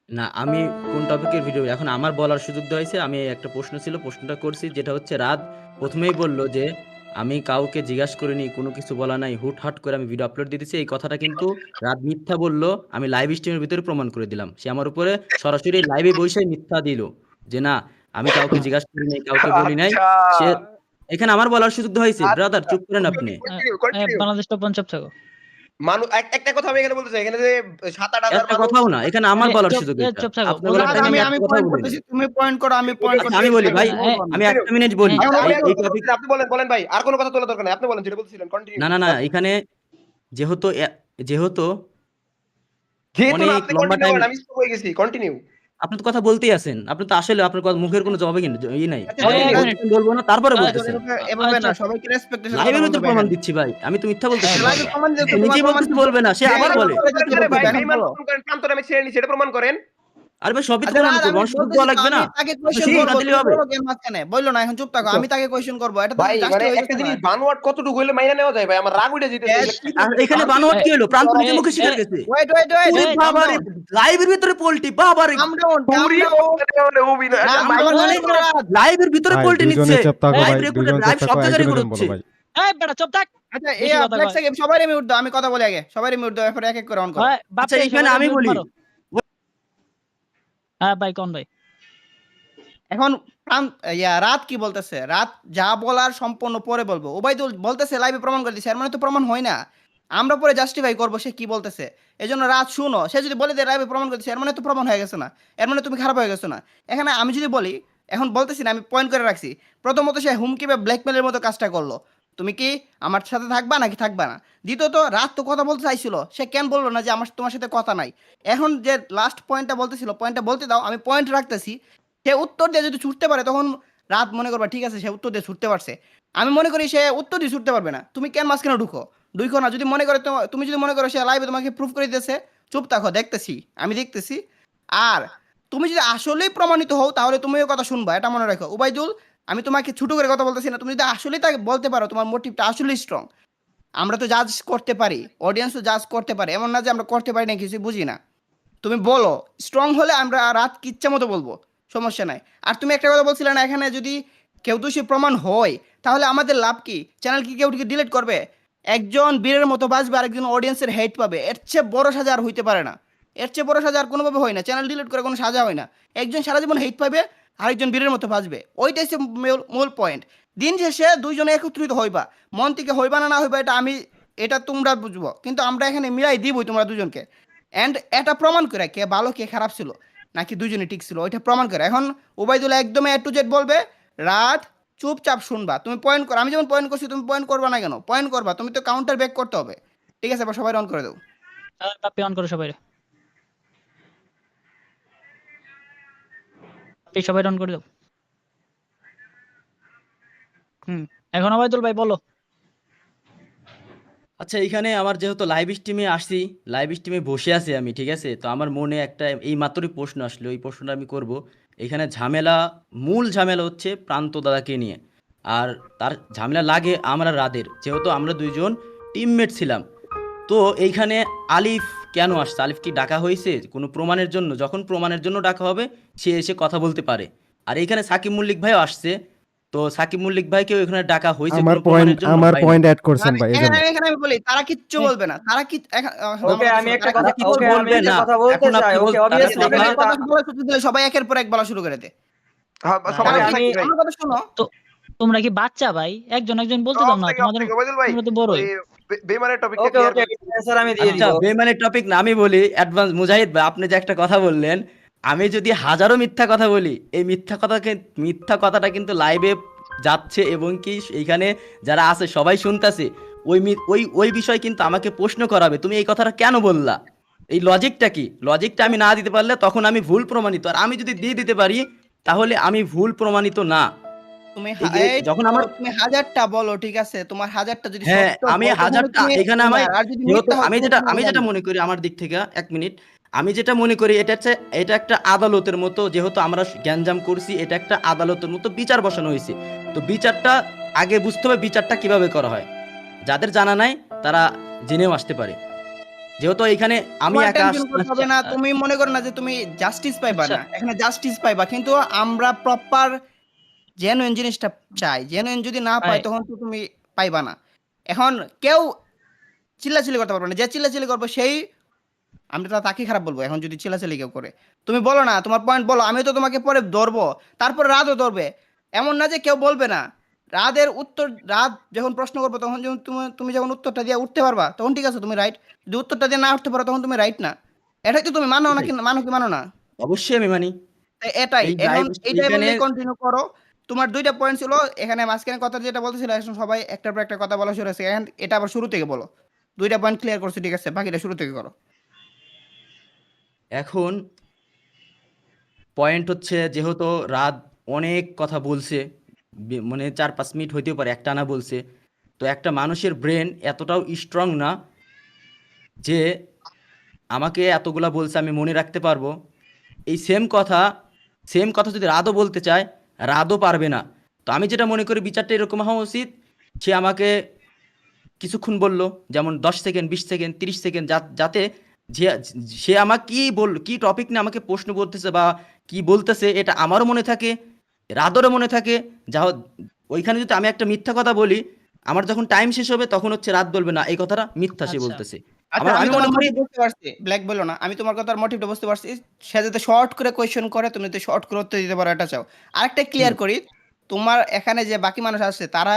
না, আমি কোন টপিকের ভিডিও এখন আমার বলার সুযোগ দেওয়া হয়েছে। আমি একটা প্রশ্ন ছিল, প্রশ্নটা করছি, যেটা হচ্ছে রাত প্রথমেই বললো যে আমি কাউকে জিজ্ঞাসা করিনি, কোনো কিছু বলা নাই, হুটহাট করে আমি ভিডিও আপলোড দিয়ে দিয়েছি। এই কথাটা কিন্তু রাত মিথ্যা বললো। আমি লাইভ স্ট্রিমের ভিতরে প্রমাণ করে দিলাম। সে আমার উপরে সরাসরি লাইভে বসে মিথ্যা দিল যে না আমি কাউকে জিজ্ঞাসা করি নাই, কাউকে বলি নাই। আচ্ছা সে এখানে আমার বলার সুযোগ দেওয়া হয়েছে। ব্রাদার চুপ করেন আপনি। কন্টিনিউ। বাংলাদেশ টপ 1 থাকো। একটা কথা আমি এখানে বলতে চাই, এখানে যে 7-8 হাজার একটা মানুষ কথাও না, এখানে আমার বলার চুপ সুযোগ এটা। চুপ থাকো। আপনার বলার টাইমে আমি আমি আমি একটা কথা পয়েন্ট বলি করতেছি, তুমি পয়েন্ট করো, আমি পয়েন্ট আচ্ছা, করতেছি। আমি বলি ভাই, আমি Continue. একটা মিনিট বলি। এখন আমি এই টপিক আপনি বলেন ভাই, আর কোনো কথা তোলা দরকার নেই, আপনি বলেন যেটা বলছিলেন কন্টিনিউ। না, এখানে যেহেতু যেহেতু যেহেতু না অনেক আপনি লম্বা কন্টিনিউ টাইম করেন, আমি স্টপ হয়ে গেছি, কন্টিনিউ। আপনি তো কথা বলতেই আছেন। আপনি তো আসলে আপনার কথা মুখের কোনো জবাবই নাই। আচ্ছা, যখন continue। বলতেছেন বলবো না, তারপরে বলতেছেন। এভাবে না, আচ্ছা। সবাইকে রেসপেক্টের সাথে কথা লাইভের বলতে ভিতর হবে প্রমাণ এখানে। দিচ্ছি ভাই। আমি তো মিথ্যা বলতেছি না। লাইভে প্রমাণ দিয়েছো, সে তোমার নিজেই প্রমাণ বলতেছে বলবে না, সে আবার বলে। প্রান্তরে আমি ছেড়ে নিছি, এটা প্রমাণ করেন। আরে ভাই সবই তো আচ্ছা, প্রমাণ রাত, করবো, আমি আমার সুযোগ বলতেছি দেওয়া তো, লাগবে না? আমি তাকে আপনি কোয়েশ্চেন সেই করবো, না দিলে তুমি হবে? বলো কেন মাঝখানে? বললো না, এখন চুপ থাকো, আমি তাকে কোয়েশ্চেন করবো, এটা তো ভাই জাস্ট মানে হয়ে একটা যাচ্ছে জিনিস না। বানোয়াট কতটুকু হইলে মাইনা নেওয়া যায় ভাই, আমার রাগ উঠে যেতেছে। আর এখানে বানোয়াট কি হলো? প্রান্ত নিজে মুখে স্বীকার করছে। ওয়েট, ওরে এই, বাবা রে, লাইভের ভিতরে পোল্টি, বাবা রে। কাম ডাউন, অভিনয় না, আমার মানে লাইভের ভিতরে ভাই পোল্টি দুজনে নিচ্ছে। চুপ থাকো লাইভ ভাই, রেকর্ডেড, দুজন লাইভ চুপ সব থাকো, জায়গায় রেকর্ড একজনের বলো হচ্ছে। ভাই। এই বেটা চুপ থাক। আচ্ছা, বেশি কথা ফ্লেক্স কয়। থেকে সবাই মিউট দাও, আমি কথা বলি আগে, সবাই মিউট দাও, এরপর এক এক করে অন করো। হয় বাপ আচ্ছা রে, এখানে সবাই আমি mute বলি, মারো। হ্যাঁ ভাই কোন ভাই? এখন রাত কি বলতেছে? রাত যা বলার সম্পূর্ণ পরে বলবো। ওবাইদুল বলতেছে লাইভে প্রমাণ করে দিছে, এর মানে তো প্রমাণ হয় না। আমরা পরে জাস্টিফাই করবো সে কি বলতেছে। এজন্য রাত শুনো, সে যদি বলে দেয় লাইভে প্রমাণ করতেছে, এর মানে তো প্রমাণ হয়ে গেছে না, এর মানে তুমি খারাপ হয়ে গেছো না। এখানে আমি যদি বলি, এখন বলতেছি না, আমি পয়েন্ট করে রাখছি। প্রথমত সে হুমকি বা ব্ল্যাকমেলের মতো কাজটা করলো, তুমি কি আমার সাথে থাকবা নাকি থাকবা না। দ্বিতীয়ত রাত তো কথা বলতে চাইছিল, সে কেন বললো না যে আমার তোমার সাথে কথা নাই। এখন যে লাস্ট পয়েন্টটা বলতেছিল, পয়েন্টটা বলতে দাও, আমি পয়েন্ট রাখতেছি। সে উত্তর দিয়ে যদি ছুটতে পারে তখন রাত মনে করবা ঠিক আছে, সে উত্তর দিয়ে ছুটতে পারছে। আমি মনে করি সে উত্তর দিয়ে ছুটতে পারবে না, তুমি কেন মাঝখানে ঢুকো না। যদি মনে করো তুমি যদি মনে করো সে লাইভে তোমাকে প্রুফ করে দিতেছে, চুপ থাকো, দেখতেছি, আমি দেখতেছি। আর তুমি যদি আসলেই প্রমাণিত হও তাহলে তুমিও কথা শুনবা, এটা মনে রাখো। উবাইদুল, আমি তোমাকে ছোট করে কথা বলতেছি না, তুমি যদি আসলেই তাকে বলতে পারো তোমার মোটিভটা আসলেই স্ট্রং, আমরা তো জাজ করতে পারি, অডিয়েন্সও জাজ করতে পারে, এমন না যে আমরা করতে পারি না, কিছু বুঝি না। তুমি বলো, স্ট্রং হলে আমরা রাত ইচ্ছা মতো বলবো, সমস্যা নাই। আর তুমি একটা কথা বলছিলে না, এখানে যদি কেউ দোষী প্রমাণ হয় তাহলে আমাদের লাভ কি? চ্যানেল কি কেউ ডিলিট করবে? একজন বীরের মতো বাঁচবে, আরেকজন অডিয়েন্সের হেট পাবে, এর চেয়ে বড় সাজা আর হইতে পারে না। এর চেয়ে বড় সাজা আর কোনোভাবে হয় না, চ্যানেল ডিলিট করে কোনো সাজা হয় না। একজন সারা জীবন হেট পাবে, আরেকজন বীরের মতো বাঁচবে, ওইটাই হচ্ছে মূল পয়েন্ট। দিন শেষে দুইজনে একত্রিত হইবা, মন থেকে হইবা না হইবা এটা তোমরা বুঝবো, কিন্তু আমরা এখানে মিলাই দিবই তোমরা দুজনকে। এন্ড এটা প্রমাণ করে কে ভালো কে খারাপ ছিল নাকি দুজনে ঠিক ছিল ওইটা প্রমাণ করে। এখন ওবাইদুল্লাহ একদম এ টু জেড বলবে, রাত চুপচাপ শুনবা, তুমি পয়েন্ট করো, আমি যেমন পয়েন্ট করছি তুমি পয়েন্ট করবা না কেন? পয়েন্ট করবা, তুমি তো কাউন্টার ব্যাক করতে হবে। ঠিক আছে, এবার সবাই অন করে দাও। পাপ্পি অন করো সবাই, পাপ্পি সবাই অন করে দাও। এখন ওবায়দুল ভাই বলো। আচ্ছা, এখানে আমার যেহেতু লাইভ স্ট্রিমে আসছি, লাইভ স্ট্রিমে বসে আছি আমি, ঠিক আছে? তো আমার মনে একটা এই মাত্রই প্রশ্ন আসলো, ওই প্রশ্নটা আমি করব। এখানে ঝামেলা, মূল ঝামেলা হচ্ছে প্রান্ত দাদাকে নিয়ে। আর তার ঝামেলা লাগে আমরা রাদের, যেহেতু আমরা দুইজন টিমমেট ছিলাম। তো এইখানে আলিফ কেন আসছে? আলিফ কি ডাকা হয়েছে কোনো প্রমাণের জন্য? যখন প্রমাণের জন্য ডাকা হবে সে এসে কথা বলতে পারে। আর এইখানে সাকিব মল্লিক ভাইও আসছে, তো সাকিব মল্লিক ভাইকেও এখানে ডাকা হয়েছে আমার কোনো প্রমাণের জন্য আমার হয়নি। পয়েন্ট অ্যাড করছেন ভাই, এখানে এজন্য এখানে আমি বলি, তারা কিচ্ছু বলবে না, তারা কি ওকে আমি একটা তারা কথা, কি ওকে আমি বলবে একটা না? কথা বলতে এখন চাই। আপনি ওকে তারা অবভিয়াসলি কথা সবাই একের পর এক বলা শুরু করে দে। হ্যাঁ, সবাই ওকে, আমি আমি আমার কথা শোনো। তোমরা কি বাচ্চা ভাই? একজন একজন বলতে দাও না, তোমাদের ওবাইদুল ভাই তোমরা তো বড়ই। ওই বেমানের টপিকটা ওকে ক্লিয়ার ওকে করে অ্যান্সার আমি দিয়ে আচ্ছা, দিব। বেমানের টপিক না, আমি বলি অ্যাডভান্স। মুজাহিদ ভাই, আপনি যে একটা কথা বললেন, আমি যদি হাজারো মিথ্যা কথা বলি, এই মিথ্যা কথাটা কিন্তু লাইভে যাচ্ছে এবং কি এইখানে যারা আছে সবাই শুনতেছে। ওই বিষয় কিন্তু আমাকে প্রশ্ন করাবে, তুমি এই কথাটা কেন বললা, এই লজিকটা কি? লজিকটা আমি না দিতে পারলে তখন আমি ভুল প্রমাণিত, আর আমি যদি দিয়ে দিতে পারি তাহলে আমি ভুল প্রমাণিত না। তুমি এই যে যখন আমার, তুমি হাজারটা বলো, ঠিক আছে, তোমার হাজারটা যদি হ্যাঁ, সত্য আমি হয়, তাহলে হাজারটা তুমি এখানে আমি, winner, আর যদি যেহেতু মিথ্যা হয় আমি তাহলে যেটা তুমি আমি যেটা winner। মনে করি আমার দিক থেকে, এক মিনিট, আমি যেটা মনে করি এটা একটা আদালতের মতো, যেহেতু আমরা গ্যাঞ্জাম করছি, এটা একটা আদালতের মতো বিচার বসানো হয়েছে। তো বিচারটা আগে বুঝতে হবে বিচারটা কিভাবে করা হয়। যাদের জানা নাই তারা জেনেও আসতে পারে, যেহেতু এখানে আমি তোমার একা টেনশন করতে হবে না, তুমি মনে করো না যে তুমি জাস্টিস পাইবা আচ্ছা। না, এখানে জাস্টিস পাইবা, কিন্তু আমরা প্রপার জেনুইন জিনিসটা চাই। জেনুইন যদি না পাই ভাই, তখন তো তুমি পাইবা না। এখন কেউ চিল্লাচিল্লি করতে পারবে না, যে চিল্লাচিল্লি করবে সেই, আমি তো তাকে খারাপ বলবো এখন যদি চিল্লাচিল্লি কেউ করে। তুমি বলো না, তোমার পয়েন্ট বলো, আমি তো তোমাকে পরে ধরবো, তারপর রাতও ধরবে। এমন না যে কেউ বলবে না। রাতের উত্তর, রাত যখন প্রশ্ন করবো তখন যখন তুমি যখন উত্তরটা দিয়ে উঠতে পারবা তখন ঠিক আছে, তুমি রাইট। যদি উত্তরটা দিয়ে না উঠতে পারো তখন তুমি রাইট না। এটাই তো তুমি মানো না, এটাই, কি মানো কি মানো না? অবশ্যই আমি মানি। তো এটাই এই এখন, লাইভ এইটাই এখানে বললে কন্টিনিউ করো। তোমার দুইটা পয়েন্ট ছিল এখানে, মাঝখানে কথা যেটা বলতেছিল, এখন সবাই একটার পর একটা কথা বলা শুরু হয়েছে। এখন এটা আবার শুরু থেকে বলো, দুইটা পয়েন্ট ক্লিয়ার করছো, ঠিক আছে, বাকিটা শুরু থেকে করো। এখন পয়েন্ট হচ্ছে, যেহেতু রাত অনেক কথা বলছে, মানে 4-5 মিনিট হইতেও পারে একটানা বলছে, তো একটা মানুষের ব্রেন এতটাও স্ট্রং না যে আমাকে এতগুলা বলছে আমি মনে রাখতে পারবো। এই সেম কথা যদি রাতও বলতে চায়, রাতও পারবে না। তো আমি যেটা মনে করি বিচারটা এরকম হওয়া উচিত, সে আমাকে কিছুক্ষণ বললো, যেমন 10 সেকেন্ড, 20 সেকেন্ড, 30 সেকেন্ড, যাতে যে সে আমাকে কি টপিক নিয়ে আমাকে প্রশ্ন করতেছে বা কি বলতেছে এটা আমারও মনে থাকে, রাদেরও মনে থাকে। যা ওইখানে যদি আমি একটা মিথ্যা কথা বলি, আমার যখন টাইম শেষ হবে তখন হচ্ছে রাত বলবে না এই কথাটা মিথ্যা সে আচ্ছা। বলতেছে। আচ্ছা, আমি আমি তোমার মনে করি মোটিভ বুঝতে পারছি, ব্ল্যাক বলো না, আমি তোমার কথার মোটিভটা বুঝতে পারছি। সে যাতে শর্ট করে কোয়েশ্চেন করে, তুমি তো শর্ট করে উত্তর দিতে পারো, এটা চাও। আরেকটা ক্লিয়ার করি, তোমার এখানে যে বাকি মানুষ আছে তারা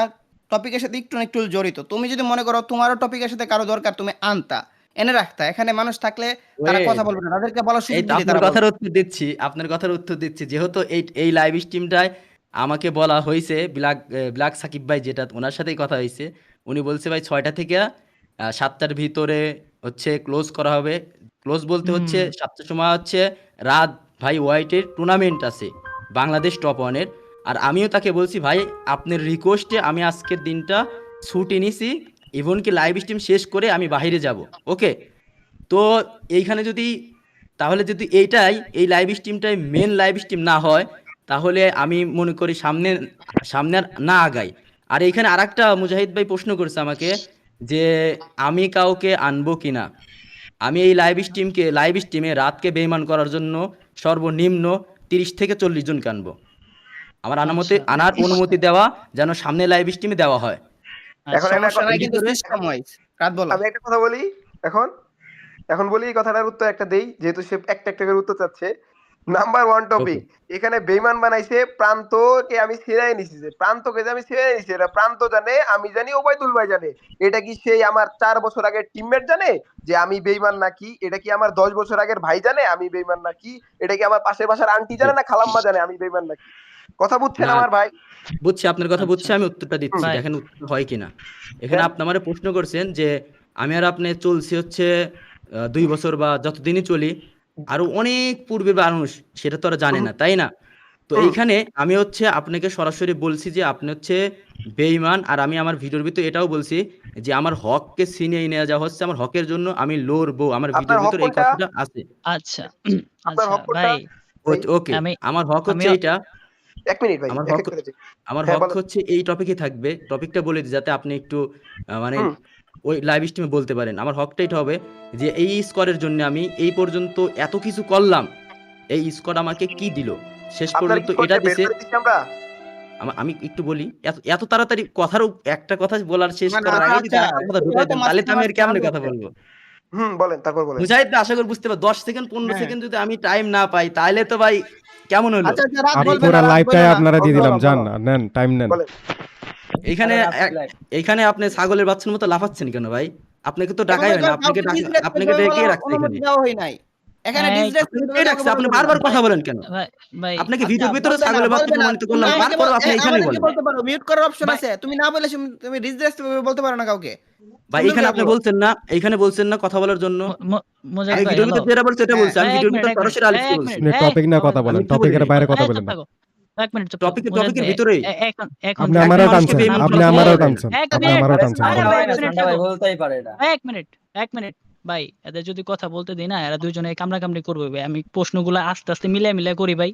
টপিকের সাথে একটু না একটু জড়িত। তুমি যদি মনে করো তোমারও টপিকের সাথে কারো দরকার, তুমি আনতা, এনে রাখতা। এখানে মানুষ থাকলে তারা ওয়েট, কথা বলবে না, তাদেরকে বলার এই সুযোগ তো দিলে আপনার তারা বলবে। কথার উত্তর দিচ্ছি, যেহেতু এই লাইভ স্ট্রিমটায় আমাকে বলা হয়েছে, ব্ল্যাক সাকিব ভাই, যেটা ওনার সাথেই কথা হয়েছে, উনি বলছে ভাই 6টা থেকে 7টার ভিতরে হচ্ছে ক্লোজ করা হবে। ক্লোজ বলতে হচ্ছে 7টার সময় হচ্ছে রাত ভাই হোয়াইটের টুর্নামেন্ট আছে বাংলাদেশ টপ ওয়ানের। আর আমিও তাকে বলছি ভাই আপনার রিকোয়েস্টে আমি আজকের দিনটা ছুটি নিছি, এমনকি লাইভ স্ট্রিম শেষ করে আমি বাইরে যাব, ওকে? তো এইখানে যদি এই লাইভ স্ট্রিমটাই মেন লাইভ স্ট্রিম না হয়, তাহলে আমি মনে করি সামনে সামনে আর না আগাই। আর এইখানে আরেকটা মুজাহিদ ভাই প্রশ্ন করছে আমাকে যে আমি কাউকে আনবো কিনা। আমি এই লাইভ স্ট্রিমে রাতকে বেইমান করার জন্য সর্বনিম্ন 30 থেকে 40 জনকে আনবো। আমার আনার অনুমতি দেওয়া যেন সামনে লাইভ স্ট্রিমে দেওয়া হয়। এখন একটা সমস্যা নাই, কিন্তু ভিতরে সিস্টেম ওয়াইজ। রাত বলো। আমি একটা কথা বলি, এখন এখন বলি এই কথাটার উত্তর একটা দেই, যেহেতু সে একটা একটা করে উত্তর চাচ্ছে। নাম্বার 1 টপিক, ওকে এখানে বেইমান বানাইছে প্রান্তকে, আমি ছেড়াই নিছি, যে প্রান্তকে যে আমি ছেড়ে নিছি এটা প্রান্ত জানে, আমি জানি, ওবাইদুল ভাই জানে। এটা কি সেই আমার 4 বছর আগের টিমমেট জানে যে আমি বেইমান নাকি? এটা কি আমার 10 বছর আগের ভাই জানে আমি বেইমান নাকি? এটা কি আমার পাশের বাসার আন্টি জানে না খালাম্মা জানে আমি বেইমান নাকি? কথা বুঝছেন না আমার ভাই? বুঝছি, আপনার কথা বুঝছি, আচ্ছা আমি উত্তরটা দিচ্ছি, ভাই দেখেন উত্তর হয় কিনা। এখানে দেন। আপনি আমারে প্রশ্ন করছেন যে আমি আর আপনি চলছি হচ্ছে 2 বছর বা যতদিনই চলি, আরো অনেক পূর্বের মানুষ, সেটা তো আর জানে হুম, না, তাই না? তো হুম। এইখানে আমি হচ্ছে আপনাকে সরাসরি বলছি যে আপনি হচ্ছে বেঈমান, আর আমি আমার ভিডিওর ভিতর এটাও বলছি যে আমার হককে ছিনিয়ে নিয়ে যাওয়া হচ্ছে, আমার হকের জন্য আমি লড়বো, আমার আপনার ভিডিওর হক ভিতর এই কোনটা? কথাটা আছে। আচ্ছা আপনার আচ্ছা হক কোনটা ভাই ভাই? ওকে, আমি আমার হক হচ্ছে আমিও এইটা, 1 মিনিট ভাই, আমার এক হক এক করে যাই। আমার হ্যাঁ হক বলেন। হচ্ছে এই টপিকে থাকবে, টপিকটা বলে দিই যাতে আপনি একটু মানে হুম। ওই লাইভ স্ট্রিমে বলতে পারেন। আমার হকটা এটা হবে যে এই স্কোরের জন্য আমি এই পর্যন্ত এত কিছু করলাম, এই স্কোর আমাকে কি দিল, শেষ আপনার পর্যন্ত কি এটা করতে বের দিছে। করে দিছি আমরা? আমি একটু বলি, এত এত তাড়াতাড়ি কথার একটা কথা বলার শেষ না, না, করার আচ্ছা, আগেই যদি আচ্ছা, আরেকটা কথা ওরা ঢুকাই তো দেন, তাহলে তো মাঝখানে আমি আর মাঝখানে কেমনে আনলো কথা ওকে। বলবো? বলেন, তারপর বলেন। মুজাহিদ আশা করি বুঝতে পার, 10 সেকেন্ড 15 হ্যাঁ, সেকেন্ড যদি আমি টাইম না পাই তাহলে তো ভাই কেমন হলো? আচ্ছা, আচ্ছা, রাত আর বলবে পুরা না, রাত বলবে লাইভটাই না। আপনারা দিয়ে বলো, দিলাম, যান বলো, নেন, টাইম নেন। বলেন। এইখানে এইখানে আপনি ছাগলের বাচ্চার মতো লাফাচ্ছেন কেন ভাই? আপনাকে তো ডাকাই এখানে হয় না, আপনাকে কাউকে ডিসরেসপেক্ট আপনাকে ভাবে ডেকে বলার রাখছে এখানে। অনুমতি দেওয়া হয় নাই। এখানে এই আপনাকে ডিসরেসপেক্ট কে ভাবে কাউকে রাখছে? বলা আপনি যাবে না। বারবার ভাই কথা বলেন কেন? ভাই ভাই আপনাকে আচ্ছা, ভিডিওর ভিতরে বলবে না, ছাগলের বাচ্চা বলবে না। প্রমাণিত তুমি করলাম, আমাকে তারপরেও আপনি এখানেই আমাদেরকে বলেন। বলতে পারো, মিউট করার অপশন ভাই আছে। তুমি না বলে তুমি ডিসরেসপেক্ট ভাবে বলতে পারো না কাউকে। ভাই সুন্দর এখানে করে আপনি বলো। বলছেন না, এইখানে বলছেন না কথা বলার জন্য। মোজাহিদ আমি ভাই ভিডিওর হ্যালো ভিতর যেটা বলছি এটা হ্যাঁ, বলছি, আমি ভাই ভিডিওর ভিতর সরাসরি আলিফকে এক বলছি। মিনিট টপিক নিয়ে কথা আওয়াজ আমি বলেন, মিথ্যা বলি টপিকের নাই, বাইরে কথা এই বলেন চুপ না। থাকো এক মিনিট চুপ থাকো মোজাহিদ টপিকের ভাই ভিতরেই এখন আপনি একজন আমারও মানুষকে টানছেন, বেঈমান আপনি বলা তো আমারও যায় না। টানছেন, এক আপনি মিনিট আমারও টানছেন, আরে বলেন। ভাই এক মিনিট থাকো এক মিনিট ভাই এদের যদি কথা বলতে দিই না এরা দুইজনে কামড়াকামড়ি করবে ভাই আমি প্রশ্নগুলো আস্তে আস্তে মিলাই করি ভাই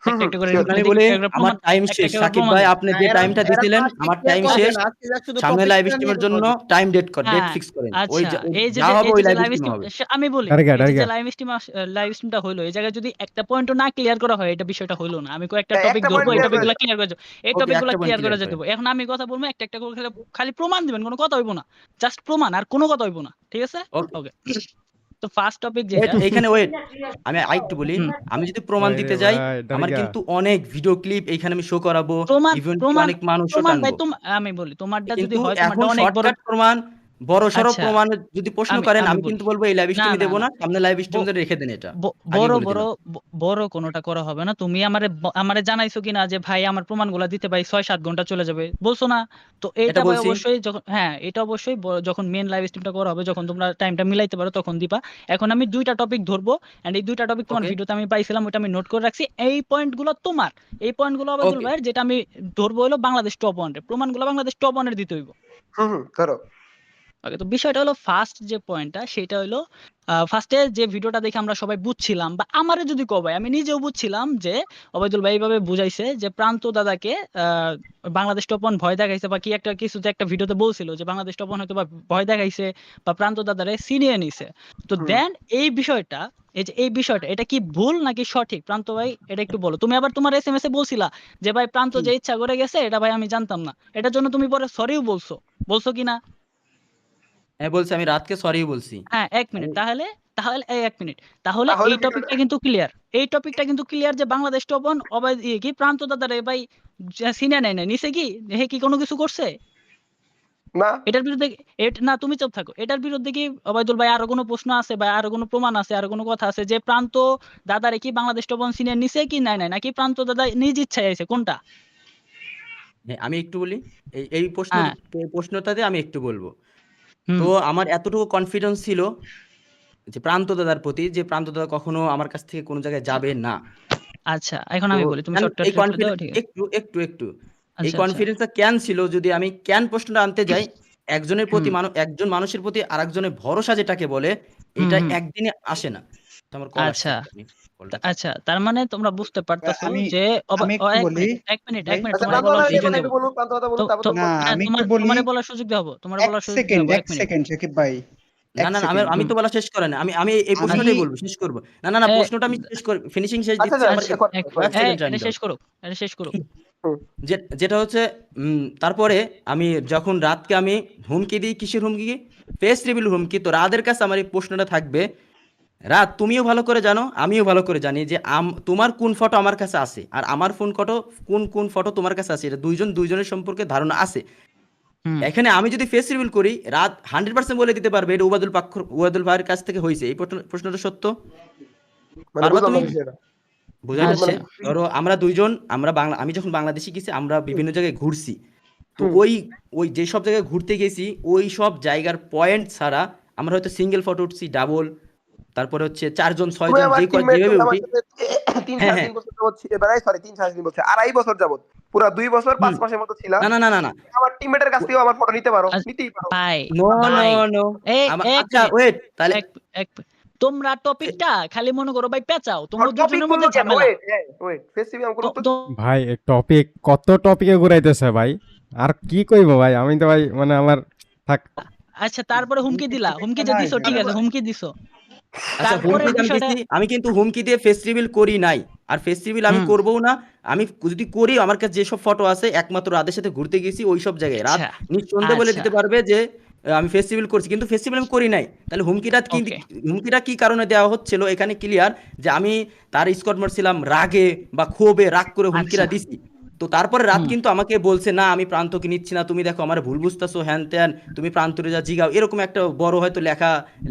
একটা একটা করে শিওর। এখন রিপ্লাই আমি দিই বলি একটা আমার প্রমাণ টাইম একটা শেষ, একটা করে সাকিব প্রমাণ ভাই দিই আপনি না, যে এরা টাইমটা এরা দিছিলেন টপিক আমার ক্লিয়ার টাইম করবে শেষ, না। আজকে শুধু সামনে লাইভ টপিকটা নিয়ে স্ট্রিমের কথা জন্য বলবে। টাইম ডেট হ্যাঁ ফিক্স করেন, ওই আচ্ছা এই যে যা হবে ওই যে লাইভ লাইভ স্ট্রিমে স্ট্রিম হবে। আমি বলি ডারগা এই যে ডারগা লাইভ স্ট্রিমটা হইলো এই জায়গায় যদি একটা পয়েন্টও না ক্লিয়ার করা হয় এটা বিষয়টা হইলো না আমি কয়েকটা টপিক একটা ধরবো পয়েন্ট এই ক্লিয়ার করে টপিকগুলো দেন। ক্লিয়ার করে যাবো এই ওকে, টপিকগুলো একটা পয়েন্ট ক্লিয়ার করে ক্লিয়ার যেতে করেন। হবে এখন আমি কথা বলবো একটা একটা করে খালি প্রমাণ দিবেন কোনো কথা হইবো না জাস্ট প্রমাণ আর কোনো কথা হইবো না ঠিক আছে ওকে, ওকে তো ফার্স্ট টপিক ওয়েট, যেটা এইখানে ওয়েট, আমি আরেকটু বলি। হুম আমি যদি প্রমাণ ভাই রে দিতে যাই, ভাই, আমার ডারগা কিন্তু অনেক ভিডিও ক্লিপ এইখানে আমি শো করাবো, প্রমাণ ইভেন কি প্রমাণ অনেক মানুষও প্রমাণ ভাই টানবো। আমি বলি তোমারটা যদি কিন্তু হয় তোমারটা এখন অনেক বড় শর্টকাট প্রমাণ, বড়সড় আচ্ছা প্রমাণ যদি প্রশ্ন আমি করেন, আমি আমি বলি কিন্তু বলবো এই লাইভ না স্ট্রিমে না দেবো না না, সামনে লাইভ ব- স্ট্রিমে রেখে দেন, এটা আগে বড় বলে বড় দিলাম। বড় কোনোটা করা হবে না তুমি আমারে আমারে জানাইছো কিনা যে ভাই আমার প্রমাণগুলো দিতে ভাই 6-7 ঘন্টা চলে যাবে বলছো না তো এটা এইটা ভাই বলছি। অবশ্যই যখন হ্যাঁ এটা অবশ্যই যখন মেন লাইভ স্ট্রিমটা করা হবে যখন তোমরা টাইমটা মিলাইতে পারো তখন দিবা এখন আমি দুইটা টপিক ধরবো এন্ড এই দুইটা টপিক তোমার ওকে ভিডিওতে আমি পাইছিলাম ওটা আমি নোট করে রাখছি এই পয়েন্টগুলো তোমার এই পয়েন্টগুলো আবাদুল ওকে ভাইয়ের যেটা আমি ধরবো হলো বাংলাদেশ টপ 1 এর প্রমাণগুলো বাংলাদেশ টপ 1 এর দিতে হইব ধরো। ওকে তো বিষয়টা হলো ফার্স্ট যে পয়েন্টটা সেটা হলো ফার্স্টে যে ভিডিওটা দেখে আমরা সবাই বুঝছিলাম বা আমারে যদি কবাই আমি নিজেও বুঝছিলাম যে ওবায়দুল ভাই এইভাবে বুঝাইছে যে প্রান্ত দাদাকে বাংলাদেশ টপন ভয় দেখাইছে বা কি একটা কিছুতে একটা ভিডিওতে বলছিল যে বাংলাদেশ টপন হয়তো বা ভয় দেখাইছে বা প্রান্ত দাদারে সিনিয়ে নিছে তো দেন এই বিষয়টা এই বিষয়টা এটা কি ভুল নাকি সঠিক প্রান্ত ভাই এটা একটু বলো তুমি আবার তোমার এসএমএস এ বলছিলা যে ভাই প্রান্ত যে ইচ্ছা করে গেছে এটা ভাই আমি জানতাম না এটার জন্য তুমি পরে সরিও বলছো কিনা হ্যাঁ বলছি, আমি রাতকে সরি বলছি। হ্যাঁ ১ মিনিট আমি তাহলে তাহলে এই ১ মিনিট। তাহলে তাহলে এই টপিকটা কিন্তু ক্লিয়ার। এই টপিকটা কিন্তু ক্লিয়ার যে বাংলাদেশ টপন কি প্রান্ত দাদারে ভাই সিনিয়র নাই নিছে কি? হে কি কোনো কিছু করছে? না। এটার বিরুদ্ধে না তুমি চুপ থাকো। এটার বিরুদ্ধে কি ওবায়দুল ভাই আরো কোনো প্রশ্ন আছে বা আরো কোনো প্রমাণ আছে, আরো কোনো কথা আছে যে প্রান্ত দাদারে কি বাংলাদেশ টপন সিনিয়র নিছে কি নাই নাকি প্রান্ত দাদা নিজ ইচ্ছায় আইছে কোনটা? হ্যাঁ, আমি একটু বলি, এই হ্যাঁ, প্রশ্নটাতে আমি একটু বলবো। তো হুম। আমার এতটুকু কনফিডেন্স ছিল যে প্রান্ত দাদার প্রতি, যে প্রান্ত দাদা কখনো আমার কাছ থেকে কোনো জায়গায় যাবে না। আচ্ছা, এখন তো আমি বলি। তুমি কেন শর্টকাট এই রিপ্লাই দাও ঠিক আছে। একটু এই আচ্ছা, আচ্ছা। কনফিডেন্সটা কেন ছিল, যদি আমি কেন প্রশ্নটা আনতে যাই, একজনের প্রতি হুম, একজন মানুষের প্রতি আরেকজনের ভরসা যেটাকে বলে, হুম, এটা হুম। একদিনে আসে না। তো আমার কল আসছে আচ্ছা। একটা, আমি কলটা কাট আচ্ছা, তার মানে তোমরা বুঝতে পারতাছো আমি যে আমি একটু ১ বলি মিনিট, ১ মিনিট, ভাই। ১ মিনিট আচ্ছা তোমারে প্রান্ত বলার দাদা সুযোগ এইখানে দেব। বলুন, প্রান্ত দাদা তো বলুন, তারপর তো তুমি না, বলবে। হ্যাঁ, আমি একটু বলি। তোমারে বলার সুযোগ দেওয়া হবো। তোমারে বলার সুযোগ দেওয়া হবো ১ মিনিট। সেকেন্ড সাকিব ভাই, না, এক না, সেকেন্ড। আমি তো বলা শেষ করে না। আমি এই আমি প্রশ্নটাই বলব, শেষ করব। না, এ প্রশ্নটা আমি শেষ করে ফিনিশিং শেষ আচ্ছা দিচ্ছি, আচ্ছা, আমাকে আচ্ছা, করেন, করেন। 1 সেকেন্ড টাইম এটা দাও। শেষ করুক, এটা শেষ করুক। হুম, যেটা হচ্ছে তারপরে আমি যখন রাতকে আমি হুমকি দিই, কিসের হুমকি? ফেস রিভিল হুমকি। তো রাদের কাছে আমার এই প্রশ্নটা থাকবে রাত তুমিও ভালো করে জানো, আমিও ভালো করে জানি যে তোমার কোন ফটো আমার কাছে আছে আর আমার কোন ফটো তোমার কাছে আছে, এটা দুইজনের সম্পর্কে ধারণা আছে। হুম এখানে আমি যদি ফেস রিভিল করি, রাত 100% বলে দিতে পারবে এটা উবাদুল ভাইয়ের কাছ থেকে হয়েছে। এই প্রশ্নটা সত্য? মানে পারবা বুঝলাম না তুমি? বিষয়টা। বোঝা যাচ্ছে? আচ্ছা ধরো আমি যখন বাংলাদেশে গেছি, আমরা বিভিন্ন জায়গায় ঘুরছি। তো হুম। ওই যেসব জায়গায় ঘুরতে গেছি, ওই সব জায়গার পয়েন্ট ছাড়া আমরা হয়তো সিঙ্গেল ফটো উঠছি, ডাবল, তারপরে হচ্ছে 4 জন তুমি 6 জন আমার টিমমেট, যেভাবে তুমি আমার উঠি। সাথে তিন হ্যাঁ সাড়ে হ্যাঁ। তিন বছর যাবত সরি 3 সাড়ে 3 বছর 2.5 বছর যাবত, পুরা 2 বছর 5 হুম। মাসের মতো ছিলা। না না না না না। আমার টিমমেটের কাছ থেকেও আমার ফটো নিতে পারো, নিতেই পারো। ভাই নো নো ভাই নো। এক আচ্ছা মিনিট ওয়েট তাহলে। এক এক তোমরা টপিকটা খালি মনে করো ভাই পেঁচাও, তোমার টপিক দুজনের বললো মধ্যে কেন? ঝামেলা। ওয়েট ফেস্টিভ্যাল আমার তো উত্তর। তো ভাই টপিক কত টপিকে ঘুরাইতেছে ভাই, আর কি কইবো ভাই, আমি তো ভাই মানে আমার থাক। আচ্ছা তারপরে হুমকি দিলা, হুমকি যে দিছো ঠিক আছে, হুমকি দিছো, আচ্ছা তারপরের হুমকি আমি বিষয়টা দিছি, আমি কিন্তু হুমকি দিয়ে ফেস রিভিল করি নাই, আর ফেস রিভিল আমি হুম করবও না। আমি যদি করি, আমার কাছে যেসব ফটো আছে একমাত্র রাতের সাথে ঘুরতে গেছি ওই সব জায়গায়, রাত আচ্ছা নিঃসন্দেহে বলে আচ্ছা দিতে পারবে যে আমি ফেস রিভিল করছি, কিন্তু ফেস রিভিল আমি করি নাই। তাহলে ওকে হুমকিটা কি কারণে দেওয়া হচ্ছিল এখানে ক্লিয়ার, যে আমি তার স্কট মারছিলাম রাগে বা ক্ষোভে, রাগ করে আচ্ছা হুমকিটা দিছি। তো তারপরে রাত হুম কিন্তু আমাকে বলছে না আমি প্রান্তকে নিচ্ছি না, তুমি দেখো আমার ভুল বুঝতেছো, হ্যান ত্যান, তুমি প্রান্তরে যা জিগাও, এরকম একটা বড় হয়তো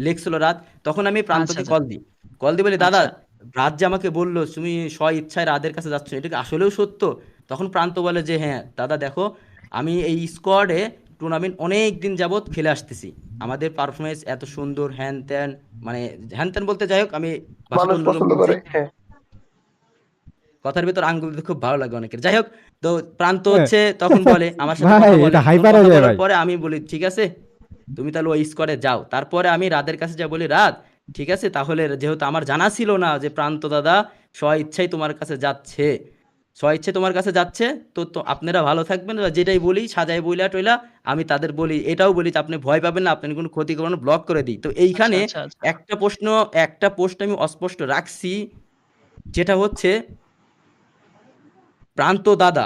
লেখছিল রাত। তখন আমি আচ্ছা প্রান্তকে আচ্ছা কল দিয়ে বলি, দাদা আচ্ছা রাত যে আমাকে বললো তুমি স্ব ইচ্ছায় রাদের কাছে যাচ্ছ, এটা কি আসলেও সত্য? তখন প্রান্ত বলে যে হ্যাঁ দাদা দেখো, আমি এই স্কোয়াডে টুর্নামেন্ট অনেক দিন যাবত খেলে আসতেছি, আমাদের পারফরমেন্স এত সুন্দর, হ্যান ত্যান, মানে হ্যান ত্যান বলতে যাই হোক, আমি ভাষাটা মানুষ অন্যরকম পছন্দ বলছি, করে, হ্যাঁ। কথার ভিতর আঙ্গুল দিতে খুব ভালো লাগে অনেকের। যাই হোক, তো প্রান্ত হ্যাঁ। হচ্ছে তখন বলে আমার সাথে ভাই কথা বলে, এটা তখন হাইপার কথা হয়ে যায় বলার ভাই। পরে আমি বলি ঠিক আছে, তুমি তাহলে ওই স্কোয়াডে যাও। তারপরে আমি রাদের কাছে যা বলি, রাত ঠিক আছে, তাহলে যেহেতু আমার জানা ছিল না যে প্রান্ত দাদা স্ব ইচ্ছাই তোমার কাছে যাচ্ছে, স্ব ইচ্ছে তোমার কাছে যাচ্ছে, তো তো আপনারা ভালো থাকবেন, বা যেটাই বলি সাজাই বইলা টইলা আমি তাদের বলি, এটাও বলি যে আপনি ভয় পাবেন না, আপনি কোনো ক্ষতি করবেন না, ব্লক করে দিই। তো আচ্ছা এইখানে আচ্ছা আচ্ছা একটা প্রশ্ন আমি অস্পষ্ট রাখছি, যেটা হচ্ছে প্রান্ত দাদা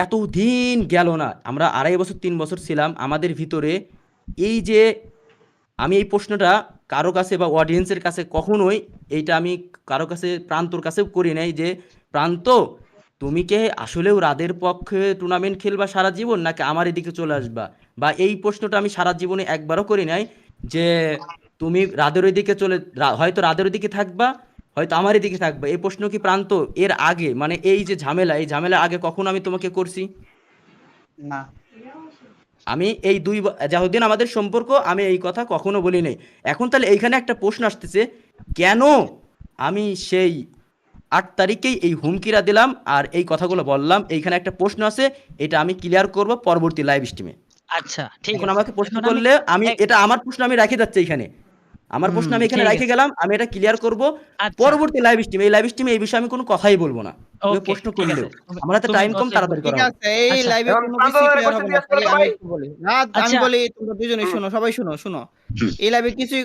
এতদিন গেল না, আমরা 2.5 বছর 3 বছর ছিলাম, আমাদের ভিতরে এই যে, আমি এই প্রশ্নটা কারো কাছে বা অডিয়েন্সের কাছে কখনোই, এইটা আমি কারো কাছে প্রান্তর কাছেও করি নাই যে প্রান্ত তুমি কে আসলেও রাদের পক্ষে টুর্নামেন্ট খেলবা সারা জীবন, নাকি আমার এদিকে চলে আসবা, বা এই প্রশ্নটা আমি সারা জীবনে একবারও করি নাই যে তুমি রাদের ওইদিকে হয়তো রাদের ওইদিকে থাকবা, হয়তো আমার এদিকে থাকবা। এই প্রশ্ন কি প্রান্ত এর আগে, মানে এই ঝামেলা আগে কখনো আমি তোমাকে করছি? না। আমি এই যতদিন আমাদের সম্পর্ক, আমি এই কথা কখনো বলি নাই। এখন তাহলে এইখানে একটা প্রশ্ন আসতেছে, কেন আমি সেই 8 তারিখেই এই হুমকিরা দিলাম আর এই কথাগুলো বললাম? এইখানে একটা প্রশ্ন আছে, এটা আমি ক্লিয়ার করব পরবর্তী লাইভ স্ট্রিমে। আচ্ছা ঠিক এখন আছে। আমাকে প্রশ্ন এখন আমি করলে এক এটা আমার প্রশ্ন আমি রেখে যাচ্ছি এখানে, আমার প্রশ্ন আমি এখানে ঠিক রেখে আছে গেলাম, আমি এটা ক্লিয়ার করব আচ্ছা পরবর্তী লাইভ স্ট্রিমে। এই বিষয়ে আমি কোনো কথাই বলবো না, তুমি ওকে প্রশ্ন ঠিক আছে করলেও। তুমি আমার হাতে তুমি টাইম কম, কথাই তাড়াতাড়ি ঠিক করা হোক। আছে, এই আচ্ছা লাইভে এখন কোনো প্রান্ত কিছুই দাদার ক্লিয়ার কোশ্চেন হবে না। জিজ্ঞেস খালি করো তো আমি ভাই। একটু বলি, রাত আমি আচ্ছা বলি, তোমরা দুজনেই শোনো, সবাই শোনো শোনো, এই লাইভে কিছুই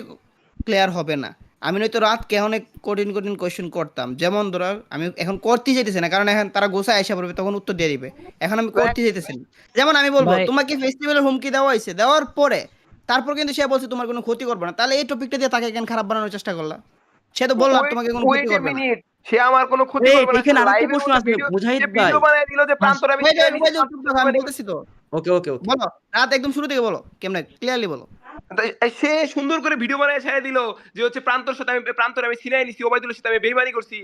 ক্লিয়ার হবে না। আমি নয়তো রাতকে অনেক কঠিন কঠিন কোয়েশ্চেন করতাম, যেমন ধরো আমি এখন করতে যেতেছি না, কারণ এখন তারা গোছায় আসা পড়বে, তখন উত্তর দিয়ে দিবে। এখন আমি করতে যেতেছি না। যেমন আমি বলবো ভাই তোমাকে ফেস্টিভ্যালের হুমকি দেওয়া হয়েছে, দেওয়ার পরে তারপর কিন্তু সে বলছে তোমার কোনো ক্ষতি করবে না, তাহলে এই টপিকটা দিয়ে তাকে কেন খারাপ বানানোর চেষ্টা করলা? সে তো বললাম ওয়েট তোমাকে কোনো ক্ষতি ওয়েট এ করবে না। মিনিট, সে আমার কোনো ক্ষতি ওয়েট, করবে না, সে এখানে আরেকটা লাইভের প্রশ্ন মধ্যে আছে ভিডিও, মুজাহিদ সে ভাই। ভিডিও বানায় দিল যে আচ্ছা প্রান্তর আমি ওই যে ছিনাই নিছি, ওই যে প্রান্ত চুপ থাকো, আমি বেইমানি বলতেছি তো। ওকে ওকে ওকে। বলো, রাত একদম শুরু থেকে বলো, কেমনে ক্লিয়ারলি বলো। সে সুন্দর করে ভিডিও বানায় ছেড়ে দিল যে হচ্ছে প্রান্তর আমি ছিনাই নিছি, ওবাইদুলের সাথে আমি বেইমানি করছি।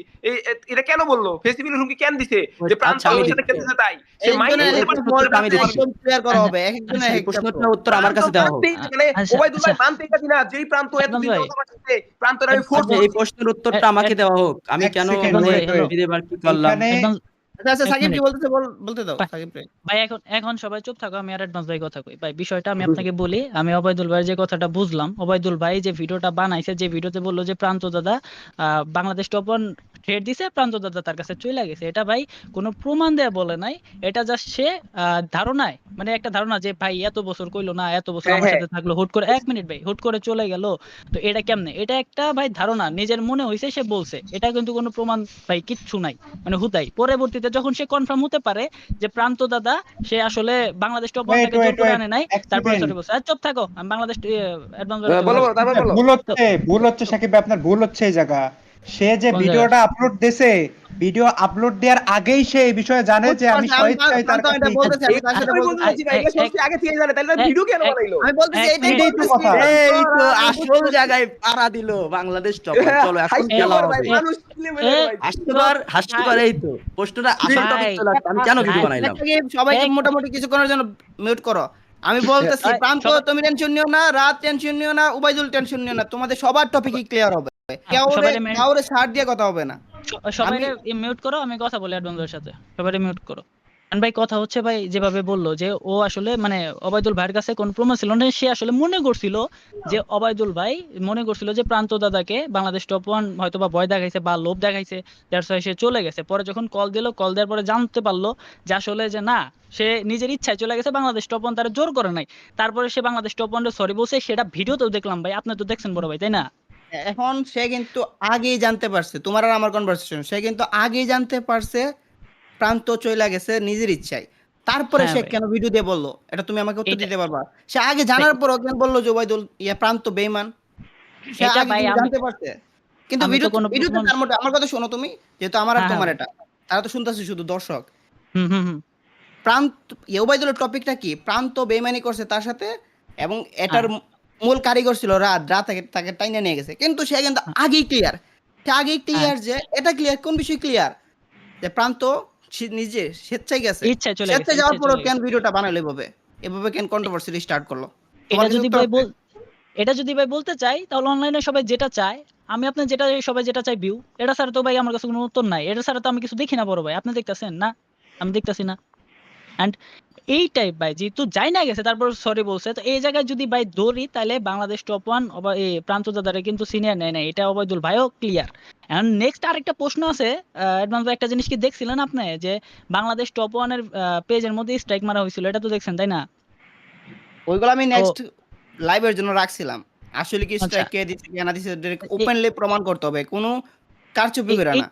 এটা কেন বললো? ফেস্টিভ্যালের হুমকি কেন দিছে? যে প্রান্ত আচ্ছা আমি আমার সাথে দিচ্ছি, খেলতেছে তাই সে মাইন্ড একজনের এই করতে একটা পারছে প্রশ্ন না যে ফল্ট উত্তরটা আমি আছে, প্রান্ত আমার দিচ্ছি, একদম ক্লিয়ার করা আচ্ছা হবে, এক একজনের আচ্ছা এক এই একটা প্রশ্নটার ফল্ট। উত্তর আমার প্রান্ত কাছে দেওয়া হোক। মানতেই মানে আচ্ছা ওবাইদুল আচ্ছা ভাই মানতেই পারছি না, যেই প্রান্ত অ্যাডভান্স এতদিন ভাই যাবত আমার সাথে, প্রান্তর আমি ফোর্স আচ্ছা এই করছি। প্রশ্নের উত্তরটা আমাকে দেওয়া হোক, আমি এক কেন সেকেন্ড, অ্যাডভান্স নো ভাই ওয়েট হ্যালো ওয়েট। দিয়ে কি করলাম? এইখানে অ্যাডভান্স আচ্ছা আচ্ছা, এক সাকিব কি মিনিট বলতেছে বলতে দাও সাকিব রে। ভাই এখন এখন সবাই চুপ থাকো, আমি আর অ্যাডভান্স ভাই কথা কই। ভাই বিষয়টা আমি আপনাকে বলি, আমি ওবায়দুল ভাইয়ের যে কথাটা বুঝলাম, ওবায়দুল ভাই যে ভিডিওটা বানাইছে, যে ভিডিওতে বললো যে প্রান্ত দাদা বাংলাদেশ টপ 1 থ্রেট দিছে, প্রান্ত দাদা তার কাছে চলে গেছে। এটা ভাই কোনো প্রমাণ দেয়া বলে নাই, এটা জাস্ট সে ধারণায়, মানে একটা ধারণা যে ভাই এত বছর কইলো না, এত বছর হ্যাঁ, আমার হ্যাঁ। সাথে থাকলো, হুট করে 1 মিনিট ভাই, হুট করে চলে গেল। তো এটা কেমনে? এটা একটা ভাই ধারণা, নিজের মনে হইছে সে বলছে, এটা কিন্তু কোনো প্রমাণ ভাই কিচ্ছু নাই, মানে হুদাই। পরবর্তীতে যখন সে কনফার্ম হতে পারে যে প্রান্ত দাদা সে আসলে বাংলাদেশ টপ ওয়ান ওয়েট থেকে জোর ওয়েট করে ওয়েট আনে নাই, এক তারপরে সেকেন্ড। সরি বলছে, চুপ থাকো, আমি বাংলাদেশ অ্যাডভান্স বলো বলো, তারপর বলো। ভুল হচ্ছে সাকিব ভাই, আপনার ভুল হচ্ছে এই জায়গা। সে যে কোন ভিডিওটা আপলোড দিয়েছে, ভিডিও আপলোড দেওয়ার আগেই সে এই বিষয়ে জানে যে আমি স্বেচ্ছায় তার কাছে এটা বলতেছি, আমি তার সাথে আমি বলতেছি। বলতে চাচ্ছি ভাই, এগুলো সত্যি আগে থেকে জানে, তাহলে তার ভিডিও কেন বানাইলো? আমি বলতেছি এক এটাই মিনিট। এটাই তো বলতেছি। কথা। এই তো আসল জায়গায় পাড়া দিল বাংলাদেশ টপার। চলো এখন খেলা হাস্যকর ভাই, হবে। মানুষ তুলে মেরে ভাই। হাস্যকর এই তো প্রশ্নটা আসল ভাই, টপিক চলে আসছে। আমি কেন ভিডিও ভাই, বানাইলাম? সবাইকে এক- মোটামুটি কিছুক্ষণের জন্য মিউট করো। আমি বলতেছি ভাই, প্রান্ত সবাই- তুমি টেনশন নিও না, রাত টেনশন নিও না, উবাইদুল টেনশন নিও না, তোমাদের সবার টপিকই ক্লিয়ার হবে। সবাইরে মে- কাউরে ছাড় দিয়ে কথা হবে না। সবাইরে মিউট করো, আমি কথা বলি অ্যাডভান্সের সাথে, সবাইরে মিউট করো। And ভাই কথা হচ্ছে ভাই, যেভাবে বললো যে ও আসলে মানে অবায়দুল ভাইয়ের কাছে কোন প্রমাণ ছিল না, সে আসলে মনে করছিল যে অবায়দুল ভাই মনে করছিল যে প্রান্ত দাদাকে বাংলাদেশ টপ ওয়ান হয়তো বা ভয় দেখাইছে বা লোভ দেখাইছে, দ্যাটস ওয়াই সে চলে গেছে। পরে যখন কল দিল, কল দেওয়ার পরে জানতে পারলো যে আসলে যে না, সে নিজের ইচ্ছায় চলে গেছে, বাংলাদেশ টপ ওয়ান তার জোর করে নাই। তারপরে সে বাংলাদেশ টপ ওয়ান সরি বলছে, সেটা ভিডিওতেও দেখলাম ভাই, আপনি তো দেখছেন বড় ভাই, তাই না? এখন সে কিন্তু আগেই জানতে পারছে, তোমার আর আমার কনভারসেশন, সে কিন্তু আগেই জানতে পারছে প্রান্ত চলে গেছে নিজের ইচ্ছায়। তারপরে হ্যাঁ সে ভাই, কেন ভিডিও দিয়ে বললো, এটা তুমি আমাকে উত্তর এটা দিতে পারবা? সে আগে জানার পর কেন বললো যে ওবাইদুল প্রান্ত বেঈমান? সে এটা আগে ভাই কিন্তু আমি জানতে পারছে। কিন্তু আমি তো কোনো ভিডিওতে প্রমাণ, তার মধ্যে আমার কথা শোনো তুমি, যেহেতু আমার আর হ্যাঁ হ্যাঁ তোমার ভাই, এটা, তারা তো শুনতেছে শুধু দর্শক। হুম হুম হুম, প্রান্ত ওবাইদুলের টপিকটা কি? প্রান্ত বেইমানি করছে তার সাথে, এবং এটার হ্যাঁ মূল কারিগর ছিল রাত। রাত তাকে টাইনে নিয়ে গেছে, কিন্তু সে কিন্তু আগেই ক্লিয়ার। সে আগেই হ্যাঁ, ক্লিয়ার যে এটা ক্লিয়ার, কোন বিষয় ক্লিয়ার? যে প্রান্ত সে নিজে স্বেচ্ছায় গেছে। ইচ্ছায় চলে গেছে, স্বেচ্ছায় যাওয়ার ইচ্ছায় পরও চলে কেন গেছে। ভিডিওটা বানাইলো এভাবে? এভাবে কেন কন্ট্রোভার্সি স্টার্ট করলো? তোমার এটা কিছু যদি উত্তর ভাই আছে? এটা যদি ভাই বলতে চাই, তাহলে অনলাইনে সবাই যেটা চায়, আমি আপনার যেটা, সবাই যেটা চাই ভিউ, এটা ছাড়া তো ভাই আমার কাছে কোনো উত্তর নাই। এটা ছাড়া তো আমি কিছু দেখি না বড় ভাই, আপনি দেখতেছেন না? আমি দেখতাছি না। এন্ড এই টাইপ ভাই যেহেতু যাই না গেছে, তারপর সরি বলছে, তো এই জায়গায় যদি ভাই ধরি, তাহলে বাংলাদেশ টপ ওয়ান এই প্রান্ত দাদারে কিন্তু সিনিয়র নেয় না, এটা অবৈদুল ভাইও ক্লিয়ার। এখন নেক্সট আরেকটা প্রশ্ন আছে, অ্যাডভান্স ভাই, একটা জিনিস কি দেখছিলেন আপনি, যে বাংলাদেশ টপ ওয়ানের পেজের মধ্যে স্ট্রাইক মারা হয়েছিল, এটা তো দেখছেন তাই না? ওইগুলো আমি তো নেক্সট লাইভের জন্য রাখছিলাম। আসলে কি আচ্ছা, স্ট্রাইক কে দিচ্ছে কে না দিচ্ছে ওপেনলি প্রমাণ করতে হবে, কোনো কারচুপি করে না।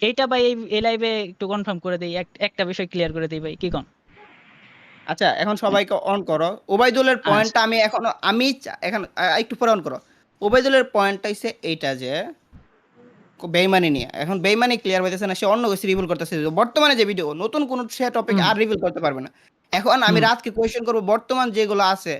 এইটা ভাই এই লাইভে একটু কনফার্ম করে দেই, একটা বিষয় ক্লিয়ার করে দেই ভাই, কি কোন? আচ্ছা এখন সবাইকে অন করো। ওবাইদুলের আচ্ছা, পয়েন্টটা আমি এখনো আমি এখন একটু পরে অন করো। ওবাইদুলের পয়েন্টটা হচ্ছে এইটা যে বেইমানি নিয়ে। এখন বেইমানি ক্লিয়ার হইতেছে না, সে অন্য কিছু রিভিল করতেছে। বর্তমানে যে ভিডিও, নতুন কোন সে টপিক হুম আর রিভিল করতে পারবে না। এখন আমি হুম রাতকে কোয়েশ্চেন করবো, বর্তমান যেগুলো আছে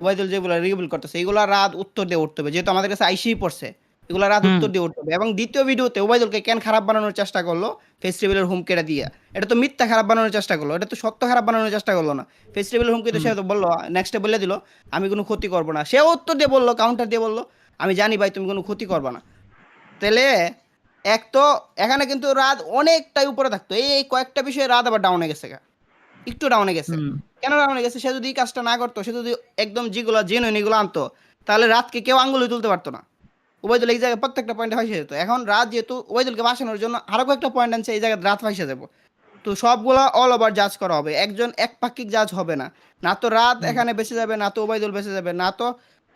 ওবাইদুল যেগুলো রিভিল করতেছে, এগুলো রাত উত্তর দিয়ে উঠতে হবে, যেহেতু আমাদের কাছে আইসিই পড়ছে। এগুলো রাত হুম উত্তর দিয়ে উঠতে হবে। এবং দ্বিতীয় ভিডিওতে ওবাইদুলকে কেন খারাপ বানানোর চেষ্টা করলো ফেস্টিভ্যালের হুমকিটা দিয়ে, এটা তো মিথ্যা খারাপ বানানোর চেষ্টা করলো, এটা তো সত্য খারাপ বানানোর চেষ্টা করলো না। ফেস্টিভ্যালের হুমকি তো হুম সে তো বললো, নেক্সটে বলে দিল আমি কোনো ক্ষতি করবো না। সেও উত্তর দিয়ে বললো, কাউন্টার দিয়ে বললো আমি জানি ভাই তুমি কোনো ক্ষতি করবা না। তাহলে এক তো এখানে কিন্তু রাত অনেকটাই উপরে থাকতো, এই কয়েকটা বিষয়ে রাত আবার ডাউনে গেছে একটু ডাউনে গেছে। হুম কেন ডাউনে গেছে? সে যদি এই কাজটা না করতো, সে যদি একদম যেগুলো জেনুইন এগুলো আনতো, তাহলে রাতকে কেউ আঙ্গুলে তুলতে পারতো না। ওবায়দুল এই জায়গায় প্রত্যেকটা পয়েন্টে ফাঁসে যেত। এখন রাত যেহেতু ওবায়দুলকে বাঁচানোর জন্য আরো কয়েকটা পয়েন্ট আনছে, এই জায়গায় রাত ফাঁসে যাবো। তো সবগুলা অল ওভার জাজ করা হবে, একজন একপাক্ষিক জাজ হবে না। না তো রাত হুম এখানে বেঁচে যাবে, না তো ওবায়দুল বেঁচে যাবে, না তো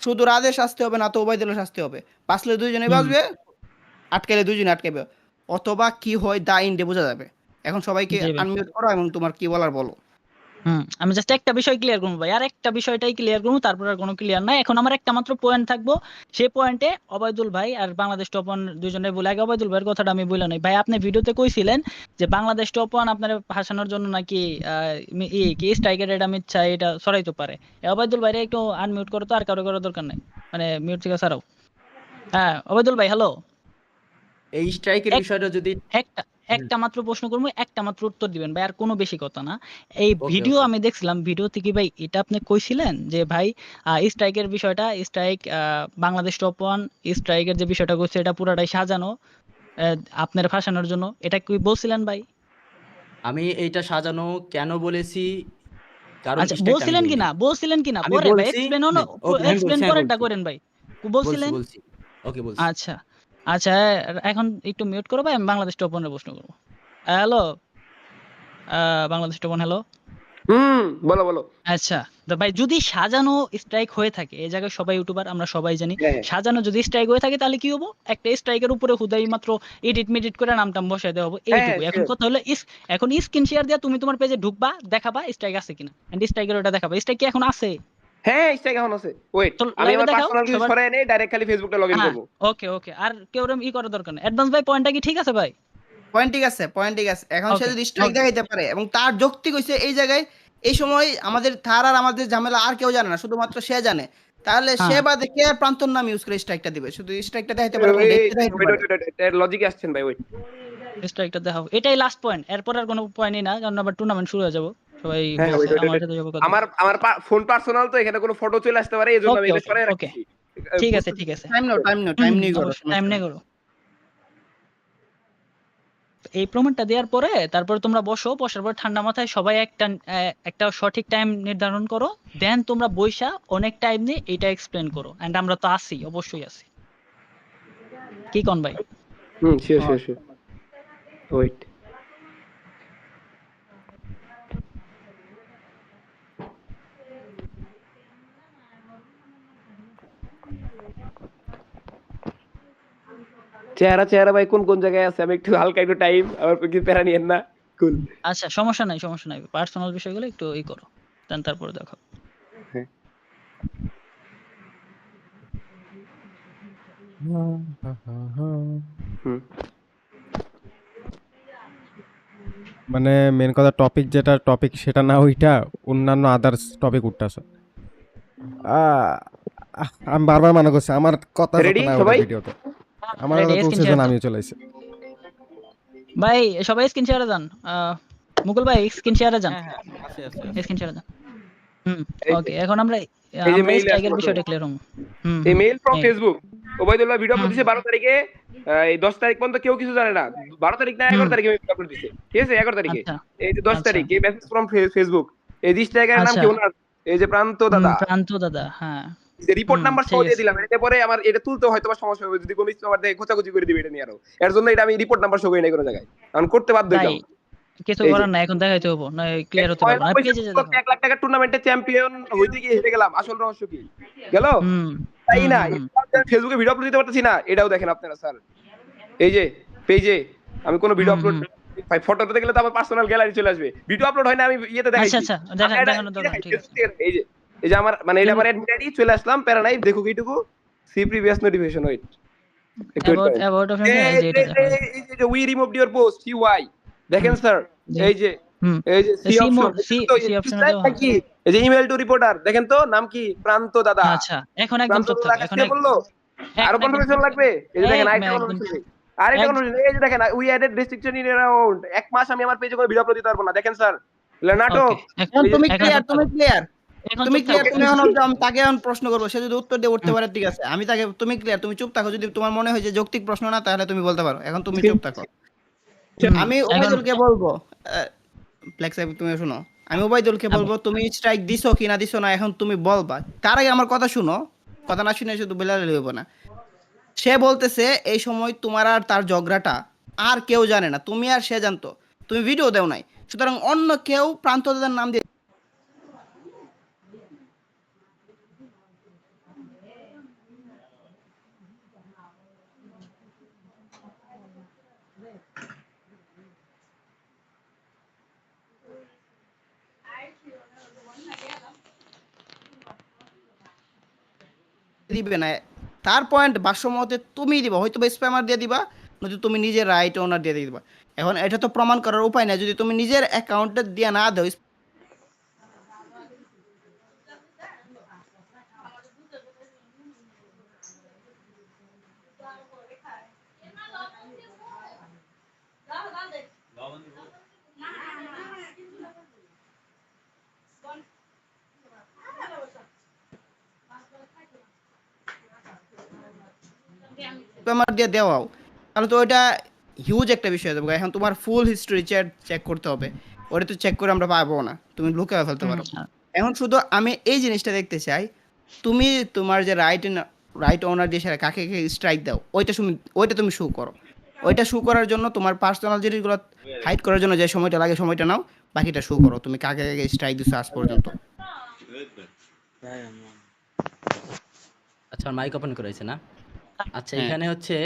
শুধু রাতের শাস্তি হবে, না তো ওবায়দুলের শাস্তি হবে। বাঁচলে দুইজনেই হুম বাঁচবে, আটকাইলে দুইজনে আটকাবে। অথবা কি হয় দা ইন্ডে বোঝা যাবে। এখন সবাইকে জি ভাই, আনমিউট করো এবং তোমার কি বলার বলো। আমি জাস্ট একটা বিষয় ক্লিয়ার করবো ভাই, আর একটা বিষয়টাই ক্লিয়ার করবো, তারপর আর কোনো ক্লিয়ার নাই। এখন আমার একটা মাত্র পয়েন্ট থাকবো, সেই পয়েন্টে অবায়দুল ভাই আর বাংলাদেশ টপ ওয়ান দুজনে বলে, আগে অবায়দুল ভাইয়ের কথাটা আমি বলে নাই ভাই। আপনি ভিডিওতে কইছিলেন যে বাংলাদেশ টপ ওয়ান আপনার ভাসানোর জন্য নাকি কি স্ট্রাইকার এটা আমি চাই, এটা সরাইতে পারে। অবায়দুল ভাইরে একটু আনমিউট করো তো, আর কারো করার দরকার নাই, মানে মিউট থেকে ছাড়াও। হ্যাঁ অবায়দুল ভাই, হ্যালো। এই স্ট্রাইকের বিষয়টা যদি একটা একটা মাত্র প্রশ্ন করবো, একটা মাত্র উত্তর দিবেন ভাই, আর কোনো বেশি কথা না। এই ওকে ভিডিও ওকে আমি দেখছিলাম, ভিডিও থেকে ভাই এটা আপনি কইছিলেন যে ভাই স্ট্রাইকের বিষয়টা, স্ট্রাইক বাংলাদেশ টপ ওয়ান স্ট্রাইকের যে বিষয়টা করছে এটা পুরাটাই সাজানো, আপনার ফাঁসানোর জন্য, এটা কি বলছিলেন ভাই? আমি এইটা সাজানো কেন বলেছি, কারণ আচ্ছা স্ট্রাইকটা আমি বলছিলেন কিনা আমি পরে ভাই বলছি। এক্সপ্লেন হ্যাঁ ওকে আমি বলছি, এক্সপ্লেন আমি পরেরটা বলছি করেন ভাই, বলছি বলছিলেন। বলছি ওকে বলছি। আচ্ছা, আচ্ছা, এখন একটু মিউট করো ভাই, আমি বাংলাদেশ টপ 1 এর প্রশ্ন করব। Hello, Bangladesh top 1, hello. বলো বলো। আচ্ছা, তো ভাই যদি সাজানো স্ট্রাইক হয়ে থাকে, এই জায়গায় সবাই ইউটিউবার, আমরা সবাই জানি, হ্যাঁ হ্যাঁ সাজানো যদি স্ট্রাইক হয়ে থাকে তাহলে কি হবো? একটা স্ট্রাইকের উপরে হুদাই মাত্র এডিট মেডিট করে নামটাম বসাই দেওয়া হবো, হ্যাঁ এইটুকু। এখন sure. কথা হলো এখন স্ক্রিন শেয়ার দিয়া তুমি তোমার পেজে ঢুকবা, দেখাবা স্ট্রাইক আছে কিনা, এন্ড স্ট্রাইকের ওটা দেখাবা। স্ট্রাইক কি এখন আছে? হ্যাঁ স্ট্রাইক এখন আছে। ওয়েট, তো আমি লাইভে আমার দেখাও পার্সোনাল কিছু সবার। সরাই নেই, ডাইরেক্ট খালি ফেসবুকটা লগইন হ্যাঁ, করব। ওকে ওকে, আর কেউ ই করার দরকার নেই। অ্যাডভান্স ভাই পয়েন্টটা কি ঠিক আছে ভাই? পয়েন্ট ঠিক আছে, পয়েন্ট ঠিক আছে। এখন সে ওকে যদি স্ট্রাইক ওকে। দেখাইতে পারে এবং তার যৌক্তিক হইছে এই জায়গায়, এই সময় আমাদের তার আর আমাদের ঝামেলা আর কেউ জানে না, শুধুমাত্র সে জানে, তাহলে সে হ্যাঁ, বাদে কে আর প্রান্তর নাম ইউজ করে স্ট্রাইকটা দিবে? শুধু স্ট্রাইকটা দেখাইতে পারে এবং ডেটটা দেখাইতে ওয়েট পারে। ওয়েট ওয়েট, এর লজিকে আসছেন ভাই, ওয়েট। স্ট্রাইকটা দেখাও, এটাই লাস্ট পয়েন্ট, এরপর আর কোনো পয়েন্টই না, কারণ আবার টুর্নামেন্ট শুরু হয়ে যাবো। সবাই হ্যাঁ বলছে ওয়েট ওয়েট আমার ওয়েট, সাথে যাবো কথা। আমার আমার ফোন পার্সোনাল, তো এখানে কোনো ফটো চলে আসতে পারে, এজন্য আমি ওকে এটা ওকে সরাই ওকে, রাখতেছি। ঠিক আছে ঠিক আছে। টাইম নাও, টাইম নাও, টাইম নিয়ে করো, অবশ্যই টাইম সমস্যা নিয়ে নেই। করো। এই প্রমাণটা দেওয়ার পরে তারপরে তোমরা বসো, বসার পর ঠান্ডা মাথায় সবাই একটা সঠিক টাইম নির্ধারণ করো, দেন তোমরা বইসা অনেক টাইম নিয়ে এটা এক্সপ্লেন করো, এন্ড আমরা তো আসি, অবশ্যই আসি। কি কোন ভাই? Sure sure sure, wait. চেহারা চেহারা ভাই কোন কোন জায়গায় আছে, আমি একটু হালকা একটু টাইম, আমার কি প্যারা নিয়েন না। কুল। আচ্ছা, সমস্যা নাই সমস্যা নাই, পার্সোনাল বিষয়গুলো একটু করো, দেন তারপরে দেখো। হ্যাঁ হুম। মানে মেন কথা টপিক যেটা টপিক সেটা না, ওইটা অন্যান্য আদার্স টপিক উঠতেছে। আমি বারবার মানা করছি আমার কথা যাতে রেডি না ওঠে সবাই? ভিডিওতে। আমার রেডি, কথা তুলছে স্ক্রিন যেন শেয়ার আমিও চলাইছি। ভাই, সবাই স্ক্রিন শেয়ারে যান। মুকুল ভাই স্ক্রিন শেয়ারে যান, হ্যাঁ আছে আছে স্ক্রিন শেয়ারে যান। হুম, এই ওকে, এখন আমরা এই যে আমরা মেইল স্ট্রাইকের আসলো, বিষয়টা ক্লিয়ার হবো। হুম এই হুম, মেইল ফ্রম এই ফেসবুক। ওবাইদুল্লাহ ভিডিও আপলোড হুম দিছে 12 তারিখে, এই 10 তারিখ পর্যন্ত কেউ কিছু জানে না। 12 তারিখ না 11 হুম, তারিখে ভিডিও আপলোড দিছে, ঠিক আছে? 11 তারিখে, আচ্ছা এই যে 10 আচ্ছা তারিখ, এই মেসেজ ফ্রম ফেসবুক। এই স্ট্রাইকারের নাম আচ্ছা। কি ওনার? এই যে প্রান্ত দাদা, প্রান্ত দাদা, হ্যাঁ। যে রিপোর্ট নাম্বার সহ ঠিক দিয়ে আছে। দিলাম। এটা পরে আমার এটা তুলতে হয়তো বা সমস্যা হবে, যদি কোনো কিছু আমার দেখে খোঁচাখুচি করে দিবে এটা নিয়ে আরো। এর জন্য এটা আমি রিপোর্ট নাম্বার সহ করি নাই কোনো জায়গায়, কারণ করতে বাধ্য ভাই হইলাম। কিছু এই যে করার না, এখন দেখাইতে হবো না, ক্লিয়ার হতে পারবো না, পেজে যে দেখো। 1 লাখ টাকার টুর্নামেন্টে চ্যাম্পিয়ন হইতে গিয়ে হেরে গেলাম, আসল রহস্য কি? গেল হুম তাই হুম না? হুম হুম। ফেসবুকে ভিডিও আপলোড দিতে পারতেছি না, এটাও দেখেন আপনারা স্যার। এই যে পেজে আমি কোনো ভিডিও হুম, আপলোড, হুম। ভাই ফটোতে গেলে তো আমার পার্সোনাল গ্যালারি চলে আসবে। ভিডিও আপলোড হয় না, আমি ইয়েতে আচ্ছা দেখাইছি। আচ্ছা, আমি এটা দেখানোর দরকার নেই, ঠিক আছে। এই যে, এই যে আমার মানে এটা কিন্তু আমার অ্যাডমিট আইডি, চলে আসলাম, প্যারা নাই, দেখো এইটুকু। সি প্রিভিয়াস নোটিফিকেশন, ওয়েট একটু wait করেন। অ্যাবাউট অফ এই এই যে এটা দেখো। এই যে we removed your post, see why, দেখেন হুম, স্যার। জি, এই যে, হুম। এই যে সি সি অপশন, সি তো সি অপশনে স্ট্রাইক দেওয়া। নাকি? এই যে ইমেল টু রিপোর্টার, দেখেন তো নাম কি? প্রান্ত দাদা। আচ্ছা, এখন একদম প্রান্ত চুপ দাদা থাক, কাছে এখন কে বললো? আরো এখন একদম কনফার্মেশন চুপ থাক। লাগবে? এই যে দেখেন আরেকটা একদম কনফার্মেশন, আরেকটা কনফার্মেশন। এই যে দেখেন we added restriction in around 1 মাস আমি আমার পেজে কোনো ভিডিও আপলোড দিতে পারবো না, দেখেন স্যার। নাটক। ওকে, এখন এই যে তুমি এখন ক্লিয়ার, চুপ থাক, তুমি ক্লিয়ার, এখন তুমি চুপ থাক। ক্লিয়ার। তুমি এখন আমি তাকে এখন প্রশ্ন করবো, সে যদি উত্তর দিয়ে উঠতে হুম, পারে ঠিক আছে, আমি তাকে, তুমি ক্লিয়ার, তুমি চুপ থাকো। যদি তোমার মনে হয় যে যৌক্তিক প্রশ্ন না, তাহলে তুমি বলতে পারো। এখন তুমি চুপ থাকো। হুম, আমি এখন ওবাইদুলকে বলবো, ফ্লেক্স সাহেব তুমি শুনো, আমি ওবাইদুলকে বলবো তুমি স্ট্রাইক দিছো কি না দিছো না, এখন তুমি বলবা। তার আগে আমার কথা শুনো, কথা না শুনে শুধু বেলালে হইব না। সে বলতেছে এই সময় তোমার আর তার ঝগড়াটা আর কেউ জানে না, তুমি আর সে জানতো, তুমি ভিডিও দেও নাই, সুতরাং অন্য কেউ প্রান্ত দাদার নাম দিয়ে দিবে না। তার পয়েন্ট ভাষ্যমতে তুমি দিবা, হয়তো বা স্প্যামার দিয়ে দিবা, নয়তো তুমি নিজের রাইট ওনার দিয়ে দিবা। এখন এটা তো প্রমাণ করার উপায় নাই, যদি তুমি নিজের অ্যাকাউন্টে দিয়ে না দাও। স্প্যামার দিয়ে দেওয়াও, তাহলে তো ওইটা হিউজ একটা বিষয় হয়ে যাবে। এখন তোমার ফুল হিস্ট্রি চেক করতে হবে, ওটা তো চেক করে আমরা পাবো না, তুমি লুকিয়ে ফেলতে পারো। এখন শুধু আমি এই জিনিসটা দেখতে চাই, তুমি তোমার যে রাইট রাইট ওনার দিয়ে সেরা কাকে স্ট্রাইক দাও ওইটা তুমি শো করো। ওইটা শো করার জন্য তোমার পার্সোনাল জিনিসগুলো হাইড করার জন্য যে সময়টা লাগে সময়টা নাও, বাকিটা শো করো তুমি কাকে কাকে স্ট্রাইক দিছো আজ পর্যন্ত। আচ্ছা মাইক ওপেন করেছে না? আচ্ছা হ্যাঁ। এখানে হচ্ছে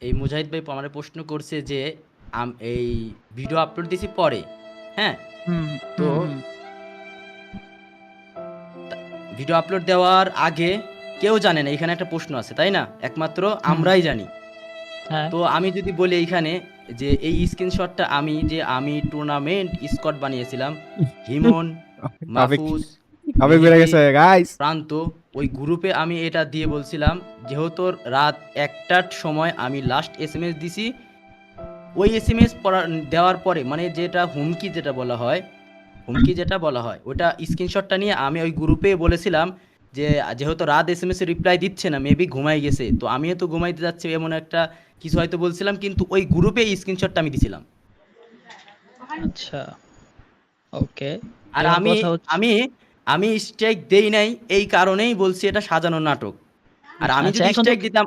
এই মুজাহিদ ভাই আমারে প্রশ্ন করছে যে এই ভিডিও আপলোড দিয়েছি পরে, হ্যাঁ তো ভিডিও আপলোড দেওয়ার আগে কেউ জানে না, এখানে একটা প্রশ্ন আছে তাই না, একমাত্র আমরাই জানি। হ্যাঁ তো আমি যদি বলি এইখানে যে এই স্ক্রিনশটটা আমি টুর্নামেন্ট স্কট বানিয়েছিলাম, হিমন, মাহফুজ, আবেগ বেড়ে গেছে গাইস। প্রান্ত, ওই গ্রুপে আমি এটা দিয়ে বলছিলাম যেহেতু রাত 1টার সময় আমি লাস্ট এসএমএস দিছি, ওই এসএমএস দেওয়ার পরে মানে যেটা হুমকি যেটা বলা হয় ওটা স্ক্রিনশটটা নিয়ে আমি ওই গ্রুপে বলেছিলাম যে যেহেতু রাত এসএমএস রিপ্লাই দিচ্ছে না, মেবি ঘুমাই গেছে, তো আমিও তো ঘুমাইতে যাচ্ছি এমন একটা কিছু হয়তো বলছিলাম, কিন্তু ওই গ্রুপে এই স্ক্রিনশটটা আমি দিছিলাম। আচ্ছা ওকে। আর আমি স্ট্রাইক দেই নাই এই কারণেই বলছি এটা সাজানো নাটক। আর আমি আচ্ছা, যদি এখন তো- স্ট্রাইক দিতাম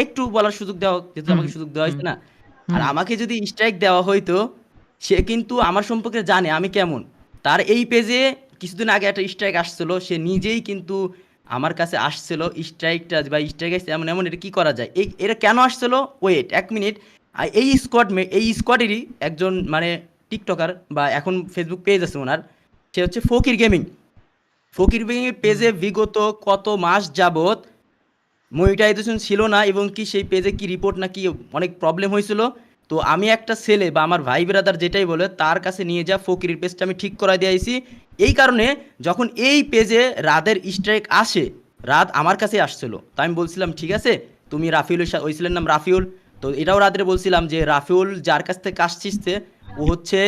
একটু বলার সুযোগ দেওয়া, যেহেতু আমাকে সুযোগ দেওয়া হয়েছে না, আর আমাকে যদি স্ট্রাইক দেওয়া হইতো, সে কিন্তু আমার সম্পর্কে জানে আমি কেমন। তার এই পেজে কিছুদিন আগে একটা স্ট্রাইক আসছিল, সে নিজেই কিন্তু আমার কাছে আসছিল স্ট্রাইকটা বা স্ট্রাইক আসছে এমন এমন, এটা কি করা যায়, এটা কেন আসছিল, ওয়েট 1 মিনিট। এই স্কোয়াডেরই একজন মানে টিকটকার বা এখন ফেসবুক পেজ আছে ওনার, সে হচ্ছে ফকির গেমিং পেজে বিগত কত মাস যাবত মনিটাইজেশন ছিল না, এবং কি সেই পেজে কি রিপোর্ট না কি অনেক প্রবলেম হয়েছিল। তো আমি একটা ছেলে বা আমার ভাই ব্রাদার যেটাই বলে তার কাছে নিয়ে যা ফকিরের পেজটা আমি ঠিক করাই দিয়েছি। এই কারণে যখন এই পেজে রাদের স্ট্রাইক আসে, রাত আমার কাছে আসছিল, তো আমি বলছিলাম ঠিক আছে তুমি রাফিউলের সাথে, ওই ছেলের নাম রাফিউল, তো এটাও রাদের বলছিলাম যে রাফিউল যার কাছ থেকে কাজ শিখছে ও হচ্ছে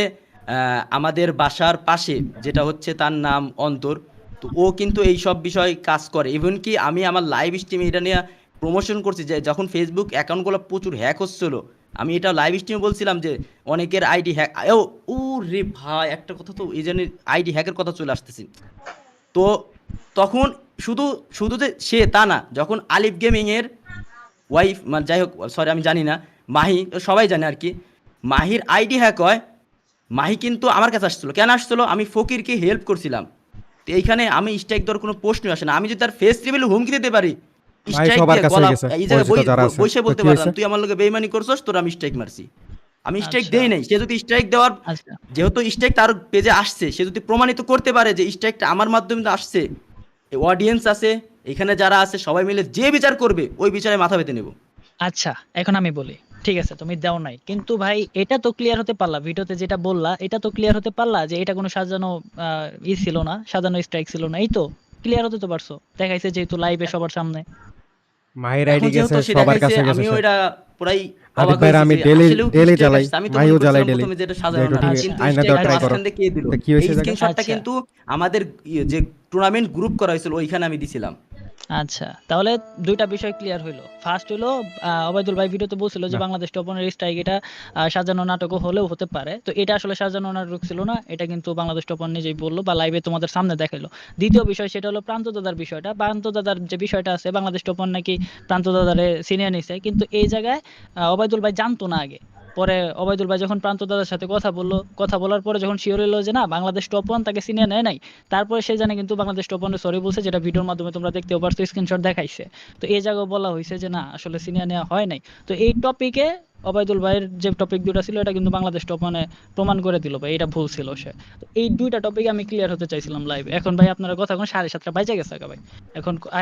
আমাদের বাসার পাশে, যেটা হচ্ছে তার নাম অন্তর। তো ও কিন্তু এই সব বিষয় কাজ করে, ইভেন কি আমি আমার লাইভ স্ট্রিমে এটা নিয়ে প্রমোশন করছি যে যখন ফেসবুক অ্যাকাউন্টগুলো প্রচুর হ্যাক হচ্ছিল, আমি এটা লাইভ স্ট্রিমে বলছিলাম যে অনেকের আইডি হ্যাক, ও রে ভাই একটা কথা, তো এই জন্য আইডি হ্যাকের কথা চলে আসতেছি। তো তখন শুধু যে সে তা না, যখন আলিফ গেমিংয়ের ওয়াইফ মানে যাই হোক সরি আমি জানি না, মাহি, সবাই জানে আর কি, মাহির আইডি হ্যাক হয়, মাহি কিন্তু আমার কাছে আসছিল, কেন আসছিল, আমি ফকিরকে হেল্প করছিলাম। তো এইখানে আমি স্ট্রাইক দেওয়ার কোনো প্রশ্নই আসে না, আমি যদি তার ফেস রিভিল হুমকি দিতে পারি, ভাই স্ট্রাইক সবার দিয়ে কাছে গলা গেছে, এই জায়গায় পরিচিত যারা আছে। বসে বলতে তো কি পারলাম হয়েছে? তুই আমার লগে বেইমানি করছস, তোর আমি স্ট্রাইক মারছি। আমি স্ট্রাইক আচ্ছা। দেই নাই, সে যদি স্ট্রাইক দেওয়ার, আচ্ছা যেহেতু স্ট্রাইক তার পেজে আসছে, সে যদি প্রমাণিত করতে পারে যে স্ট্রাইকটা আমার মাধ্যমে আসছে, অডিয়েন্স আছে এখানে যারা আছে সবাই মিলে যে বিচার করবে ওই বিচারে মাথা পেতে নেব। আচ্ছা এখন আমি বলি, ঠিক আছে তুমি দাও নাই, কিন্তু ভাই এটা তো ক্লিয়ার হতে পারলা, ভিডিওতে যেটা বললা এটা তো ক্লিয়ার হতে পারলা যে এটা কোনো সাজানো ছিল না, সাজানো স্ট্রাইক ছিল না, এই তো ক্লিয়ার হতে তো পারছো, দেখাইছে যেহেতু লাইভে সবার সামনে। মাহির আইডি এখন গেছে যেহেতু সে সবার দেখাইছে, কাছে গেছে। আমিও এটা পুরাই আদিব অবাক ভাইরা হয়েছি আমি যে ডেলি আসলেও কি ডেলি strike জ্বালাই, আসছে। আমি তো মাহিও জ্বালাই বলছিলাম ডেলি, প্রথমে যেটা যে সাজানো একটু না, ঠিক কিন্তু আইনা strike দেওয়ার টা ট্রাই করো। মাঝখান দিয়ে কে দিল, তো কি হয়েছে এই জায়গা? স্ক্রিনশটটা আচ্ছা। কিন্তু আমাদের যে টুর্নামেন্ট গ্রুপ করা হয়েছিল ওইখানে আমি দিছিলাম। আচ্ছা তাহলে দুইটা বিষয় ক্লিয়ার হইলো। ফার্স্ট হলো ওবায়দুল ভাই ভিডিওতে বলছিল যে না। বাংলাদেশ টপনের স্ট্রাইক এটা সাজানো নাটকও হলেও হতে পারে, তো এটা আসলে সাজানো নাটক ছিল না, এটা কিন্তু বাংলাদেশ টপন নিজেই বললো বা লাইভে তোমাদের সামনে দেখাইলো। দ্বিতীয় বিষয় সেটা হলো প্রান্ত দাদার বিষয়টা, প্রান্ত দাদার যে বিষয়টা আছে, বাংলাদেশ টপন নাকি প্রান্ত দাদারে সিনিয়র নিছে, কিন্তু এই জায়গায় ওবায়দুল ভাই জানতো না আগে। পরে ওবায়দুল ভাই যখন প্রান্ত দাদার সাথে কথা বলার পরে যখন শিওর হলো যে না বাংলাদেশ টপ ওয়ান তাকে সিনিয়র নেয় নাই, তারপরে সে জানে কিন্তু বাংলাদেশ টপ ওয়ানে সরি বলছে, যেটা ভিডিওর মাধ্যমে তোমরা দেখতেও পারছো, স্ক্রিনশট দেখাইছে। তো এই জায়গায় বলা হয়েছে যে না আসলে সিনিয়র নেওয়া হয় নাই। তো এই টপিকে ওবায়দুল ভাইয়ের যে টপিক দুটো ছিল এটা কিন্তু বাংলাদেশ টপ ওয়ানে প্রমাণ করে দিল ভাই এটা ভুল ছিল সে। তো এই দুইটা টপিকে আমি ক্লিয়ার হতে চাইছিলাম লাইভে। এখন ভাই আপনারা কথা কোন 7:30 বাজে গেছে ভাই,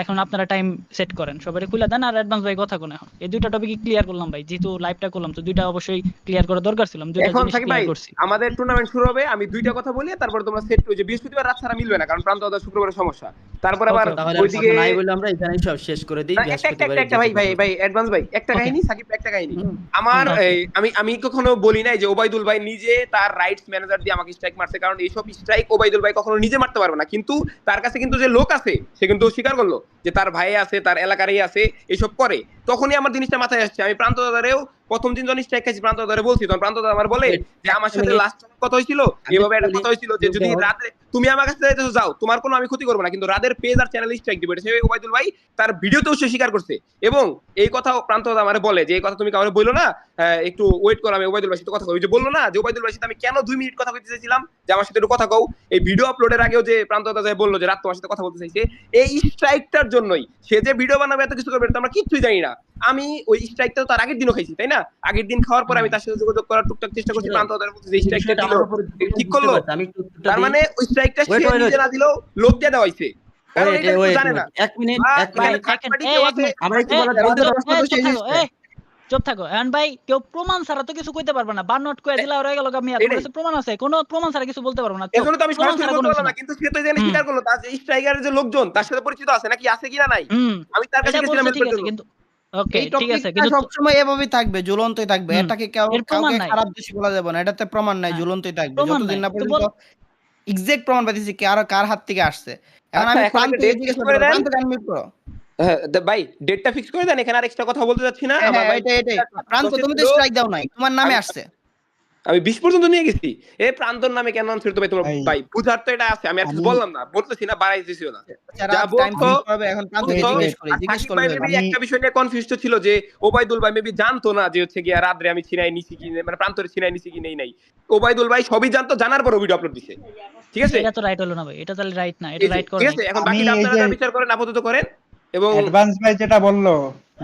এখন আপনারা টাইম সেট করেন, সবাই খুলে দেন, আর অ্যাডভান্স ভাই কথা কোন এখন এই দুইটা টপিক ক্লিয়ার করলাম ভাই, যেহেতু লাইভটা করলাম তো দুইটা অবশ্যই ক্লিয়ার করা দরকার ছিল, আমি দুইটা এখন জিনিস সাকিব ভাই ক্লিয়ার করছি। আমাদের টুর্নামেন্ট শুরু হবে, আমি দুইটা কথা বলি তারপর তোমরা সেট যে বৃহস্পতিবার রাত ছাড়া মিলবে না, কারণ প্রান্ত দাদা শুক্রবারের সমস্যা। তারপর আবার Okay, okay. তাহলে আর ওইদিকে কথা নাই বলে আমরা এখানেই সব শেষ করে দিই। না, একটা ভাই অ্যাডভান্স ভাই একটা Okay. কাহিনী, সাকিব একটা কাহিনী হুম। আমার Okay. আমি কখনো বলি নাই যে ওবায়দুল ভাই নিজে তার রাইটস ম্যানেজার দিয়ে আমাকে স্ট্রাইক মারছে, কারণ এইসব স্ট্রাইক ওবায়দুল ভাই কখনো নিজে মারতে পারবে না, কিন্তু তার কাছে কিন্তু যে লোক আছে সে কিন্তু স্বীকার করলো যে তার ভাই আছে, তার এলাকারই আছে, এইসব করে। তখনই আমার জিনিসটা মাথায় আসছে, আমি প্রান্ত দাদারেও প্রথম দিন যখন স্ট্রাইক খাইছি প্রান্ত দাদারে বলছি, তখন প্রান্ত দাদা আমার বলে যে আমার সাথে লাস্ট কথা হয়েছিল এভাবে একটা কথা হয়েছিল যে যদি রাতে তুমি আমার কাছে যাইতেছো যাও, তোমার কোনো আমি ক্ষতি করবো না, কিন্তু রাদের পেজ আর চ্যানেল স্ট্রাইক দিবে। এটা সে ওবাইদুল ভাই তার ভিডিওতেও সে স্বীকার করছে, এবং এই কথা প্রান্ত দাদা আমার বলে যে এই কথা তুমি কাউকে বললো না, একটু ওয়েট করো, আমি ওবাইদুল ভাইয়ের সাথে কথা কই। যে বললো না যে ওবাইদুল ভাইয়ের সাথে আমি কেন 2 মিনিট কথা বলতে চাইছিলাম, যে আমার সাথে একটু কথা কও। এই ভিডিও আপলোডের আগেও যে প্রান্ত দাদা বললো যে রাত তোমার সাথে কথা বলতে চাইছে, এই স্ট্রাইকটার জন্যই। সে যে ভিডিও বানাবে এত কিছু করবে এটা আমরা কিচ্ছুই জানি না। আমি ওই স্ট্রাইকটা তার আগের দিনও খাইছি, তাই না? আগের দিন খাওয়ার পরে আমি তার সাথে যোগাযোগ করার টুকটাক চেষ্টা করছি, প্রান্ত দাদার মধ্যে যে স্ট্রাইকটা দিল ঠিক করলো। তার মানে ওই স্ট্রাইকটা সে নিজে না দিলেও লোক দিয়ে দেওয়া হইছে, কারণ এটা কেউ জানে না। এক মিনিট আমার একটু চুপ থাকো। এখন ভাই কেউ প্রমাণ ছাড়া তো কিছু কইতে পারবে না। বানোট কয়ে দিলা হয়ে গেল, আমি আপনার কাছে প্রমাণ আছে, কোনো প্রমাণ ছাড়া কিছু বলতে পারবো না। এজন্য তো আমি সরাসরি বলতে পারলাম না, কিন্তু সে তো এখানে স্বীকার করলো তার স্ট্রাইকারের যে লোকজন তার সাথে পরিচিত আছে নাকি, আছে কিনা নাই, আমি তার কাছে গেছিলাম হেল্প করতে। কিন্তু ওকে এই ঠিক আছে, টপিকটা কিন্তু সবসময় এভাবেই থাকবে, ঝুলন্তই থাকবে। এটাকে এর প্রমাণ কাউকে নাই। খারাপ দোষী বলা যাবে না, এটাতে প্রমাণ নাই, ঝুলন্তই থাকবে প্রমাণ যতদিন নাই। না তো পর্যন্ত এক্সাক্ট প্রমাণ পাইতেছি কার হাত থেকে আসছে। এখন আচ্ছা, আমি এখন একটা date fix করে দেন। প্রান্তকে আনমিউট করো। হ্যাঁ ভাই, ডেটটা ফিক্স করে দেন, এখানে আর এক্সট্রা কথা বলতে যাচ্ছি না। হ্যাঁ, আমার ভাই এটাই প্রান্ত, তুমি তো স্ট্রাইক দাও নাই, তোমার নামে আসছে। আমি 20 পর্যন্ত নিয়ে গেছি। এই প্রান্তর নামে কেন আনছিল তো ভাই তোমার ভাই বুঝার তো এটা আছে, আমি আর কিছু বললাম না, বলতেছি না, বাড়াইতেছিও না। যা বলতো এখন প্রান্তকে জিজ্ঞেস করি, জিজ্ঞেস ভাই করলে মেবি একটা বিষয় নিয়ে কনফিউজড ছিল যে ওবাইদুল ভাই মেবি জানতো না যে হচ্ছে কি রাত্রে আমি ছিনাই নিছি কি, মানে প্রান্তরে ছিনাই নিছি কি নেই নাই। ওবাইদুল ভাই সবই জানতো, জানার পর ভিডিও আপলোড দিছে। ঠিক আছে, এটা তো রাইট হলো না ভাই, এটা তাহলে রাইট না, এটা রাইট করে ঠিক নাই। আছে, এখন বাকিটা আপনারা বিচার করেন, আপাতত করেন। এবং অ্যাডভান্স ভাই যেটা বললো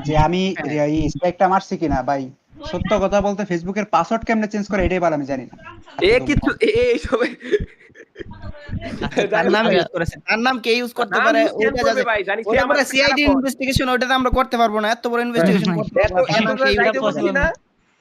যে আমি এই স্ট্রাইকটা মারছি কিনা, ভাই সত্য কথা বলতে ফেসবুকের পাসওয়ার্ড কেমনে চেঞ্জ করে এটাই আমি জানি না। কিছু এই সবাই তার নাম ইউজ করেছে, তার নাম কে ইউজ করতে পারে ওইটা জানে ভাই, জানি সে ওটা আমার আমরা সিআইডি ইনভেস্টিগেশন ওটাতে আমরা করতে পারবো না, এত বড় ইনভেস্টিগেশন করতে পারবো না।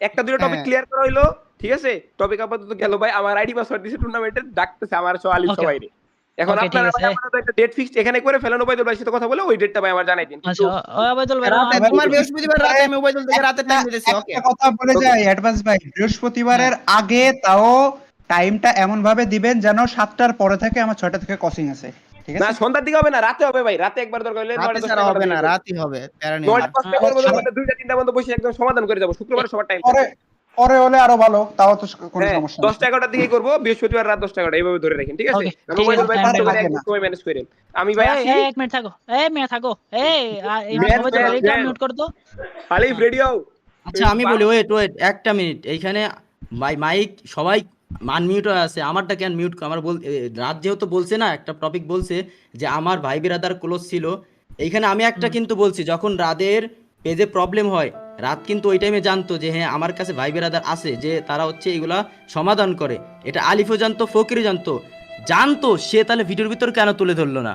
একটা দুটো টপিক ক্লিয়ার করা হইলো, ঠিক আছে, টপিক আপাতত গেল ভাই। আমার আইডি পাসওয়ার্ড দিছে টুর্নামেন্টে, ডাকতেছে আমার সোয়ালি সবাই রে। এখন আপনারা আপাতত একটা ডেট ফিক্সড এখানে করে ফেলেন, ওবাইদুল ভাইয়ের সাথে কথা বলে ওই ডেটটা ভাই আমার জানাই দিন। আচ্ছা ওবাইদুল ভাই, রাতে তোমার বৃহস্পতিবার রাতে আমি ওবাইদুল থেকে রাতে টাইম দিতেছি। ওকে, একটা কথা বলে যাই অ্যাডভান্স ভাই, বৃহস্পতিবারের আগে তাও টাইমটা এমন ভাবে দিবেন যেন 7টার পরে থেকে আমার 6টা থেকে কোচিং আছে, ঠিক না আছে? সন্ধ্যার দিকে হবে না, রাতে হবে ভাই, রাতে একবার দরকার হলে রাতে ছাড়া হবে না, রাতই হবে, প্যারা নেই। 9টা 10টা করব, 2টা 3টা বন্ধ বসে একদম সমাধান করে যাব। শুক্রবার সবার টাইম পরে পরে হলে আরো ভালো, তাও তো কোনো সমস্যা নেই। 10টা 11টার দিকে করব, বৃহস্পতিবার রাত 10টা 11টা এইভাবে ধরে রাখেন, ঠিক আছে? Okay, আমি ঠিক ওবাইদুল ভাই আছে, পাশে time করে লাগে একদম না। সময় ম্যানেজ করেন। আমি ভাই আসি, এক মিনিট থাকো, মিয়া থাকো, এই ম্যান, ওবাইদুল ভাই এটা ম্যান। মিউট কর তো। খালি রেডিও। আচ্ছা আমি বলি, ওয়েট একটা মিনিট, এইখানে মাইক সবাই আনমিউট আছে, আমারটা কেন মিউট? আমার রাত যেহেতু বলছে না, একটা টপিক বলছে যে আমার ভাই বিরাদার ক্লোজ ছিল, এইখানে আমি একটা কিন্তু বলছি, যখন রাদের পেজে প্রবলেম হয়, রাত কিন্তু ওই টাইমে জানতো যে হ্যাঁ আমার কাছে ভাই বিরাদার আছে, যে তারা হচ্ছে এগুলা সমাধান করে। এটা আলিফও জানতো, ফকিরও জানতো, সে তাহলে ভিডিওর ভিতর কেন তুলে ধরলো না?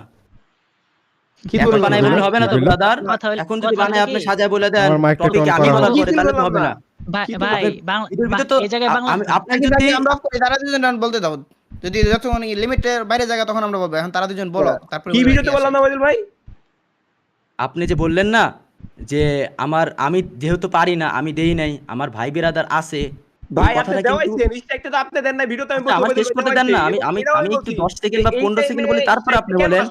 কি এখন তুলে বানাই ধরলো? বললে হবে না তো কি ব্রাদার? কথা হইলো- এখন যদি কথা বানায় হইলো আপনি কি? সাজায় বলে দেন আমার মাইকটা টপিক on আমি করা বলার কি পরে, তাহলে তো বললাম হবে না? না। ভাই কি ভাই বলবেন? বাংলা ভিডিওর ভিতরে তো এই জায়গায় বাংলা আপনি যদি আমরা অফ করি, তারা দুজন বলতে দাও, যদি যতক্ষণ লিমিটের বাইরে জায়গা তখন আমরা বলবো। এখন তারা দুজন বলো, তারপরে কি ভিডিওতে বললাম না ওবাইদুল ভাই? আপনি যে বললেন না যে আমি যেহেতু পারি না, আমি দেই নাই, আমার ভাই বিরাদার আছে, ভাই ওই আপনি কথাটা কিন্তু দেওয়াইছেন, স্ট্রাইকটা তো আপনি দেন না, ভিডিওতে আমি আচ্ছা, আমার শেষ করতে দেন না। আমি একটু 10 সেকেন্ড বা 15 সেকেন্ড বলি, তারপর আপনি বলেন।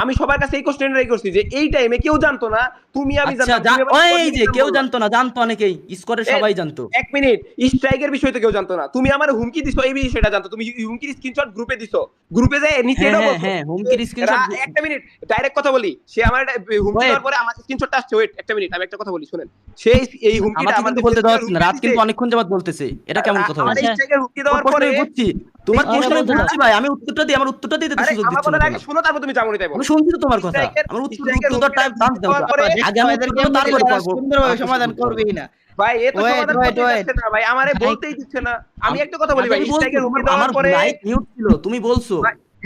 আমি সবার কাছে এই কোশ্চেনটাই করছি যে এই টাইমে কেউ জানতো না, তুমি আমি আচ্ছা জানতাম, তুমি আবার ওই যে কেউ বললা। জানতো না, জানতো অনেকেই, স্কোয়াডের সবাই জানতো। এক মিনিট, স্ট্রাইকের বিষয় তো কেউ জানতো না, তুমি আমার হুমকি দিছো এই বিষয়টা জানতো, তুমি হুমকির স্ক্রিনশট গ্রুপে দিছো, গ্রুপে যায় নিচে হ্যাঁ এটাও হ্যাঁ বলছো। হ্যাঁ, হুমকির স্ক্রিনশট। একটা মিনিট, ডাইরেক্ট কথা বলি, সে আমার হুমকি Wait. দেওয়ার পরে আমার স্ক্রিনশটটা আসছে। ওয়েট একটা মিনিট, আমি একটা কথা বলি শুনেন। সেই এই হুমকিটা আমাকে কিন্তু বলতে দেওয়া হচ্ছে না, রাত কিন্তু অনেকক্ষণ যাবত বলতেছে, এটা কেমন কথা আমার বলছে? স্ট্রাইকের হুমকি দেওয়ার প্রশ্ন পরে আমি বুঝছি, তোমার এই প্রশ্ন আমি বলতে দাও। বুঝছি ভাই, আমি উত্তরটা দিই, আমার উত্তরটা দিতে তো আরে সুযোগ আমার দিচ্ছ কথা না আগে তুমি। শুনো, তারপর তুমি জামুনি তাই বলো। আমি শুনছি তো তোমার কথা, আমার উত্তর টাইম চান্স দাও, আগে আমি উত্তর দেবো, তারপরে পারবো। সুন্দরভাবে সমাধান করবেই না। ভাই এ তো Wait, সমাধান wait, করতে wait. দিচ্ছে না ভাই, আমারে বলতেই দিচ্ছে না। আমি একটা কথা বলি ভাই, আমি বলছি, স্ট্রাইকের হুমকি দেওয়ার আমার পরে মাইক মিউট ছিল, তুমি বলছো।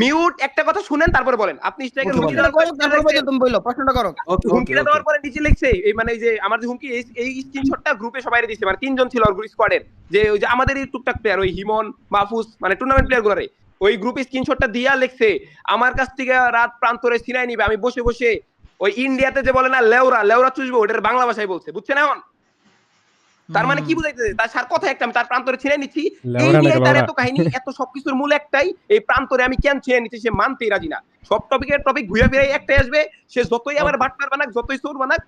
মিউট, একটা কথা শুনেন তারপরে বলেন। আপনি স্ট্রাইকের Okay, হুমকি বলেন। দেওয়ার পরে তারপরে বলতে তুমি বললো, প্রশ্নটা করো। ওকে হুমকিটা দেওয়ার পরে নিচে লিখছে এই মানে এই যে আমার যে হুমকি, এই স্ক্রিনশটটা গ্রুপে সবাইরে দিছে, মানে 3 জন ছিল ওর স্কোয়াডের, যে ওই যে আমাদের এই টুকটাক প্লেয়ার, ওই হিমন মাহফুজ, মানে টুর্নামেন্ট প্লেয়ার গুলারে ওই গ্রুপে স্ক্রিনশটটা দিয়া লিখছে আমার কাছ থেকে রাত প্রান্তরে ছিনাই নিবে। আমি বসে বসে ওই ইন্ডিয়াতে যে বলে না লেওরা চুষবো, ওটার বাংলা ভাষায় বলছে, বুঝছেন? এখন তার মানে কি বুঝাইতেছে, তার সার কথা একটা, আমি তার প্রান্তরে ছিনাই নিচ্ছি। এই লেওড়া নিয়ে নাকি তার লেওড়া? এত কাহিনী, এত সবকিছুর মূল একটাই, এই প্রান্তরে আমি কেন ছিনাই নিচ্ছি সে মানতেই রাজি না। সব টপিক ঘুরে ফিরে একটাই আসবে, সে যতই আমার বাটপার বানাক, যতই চোর বানাক,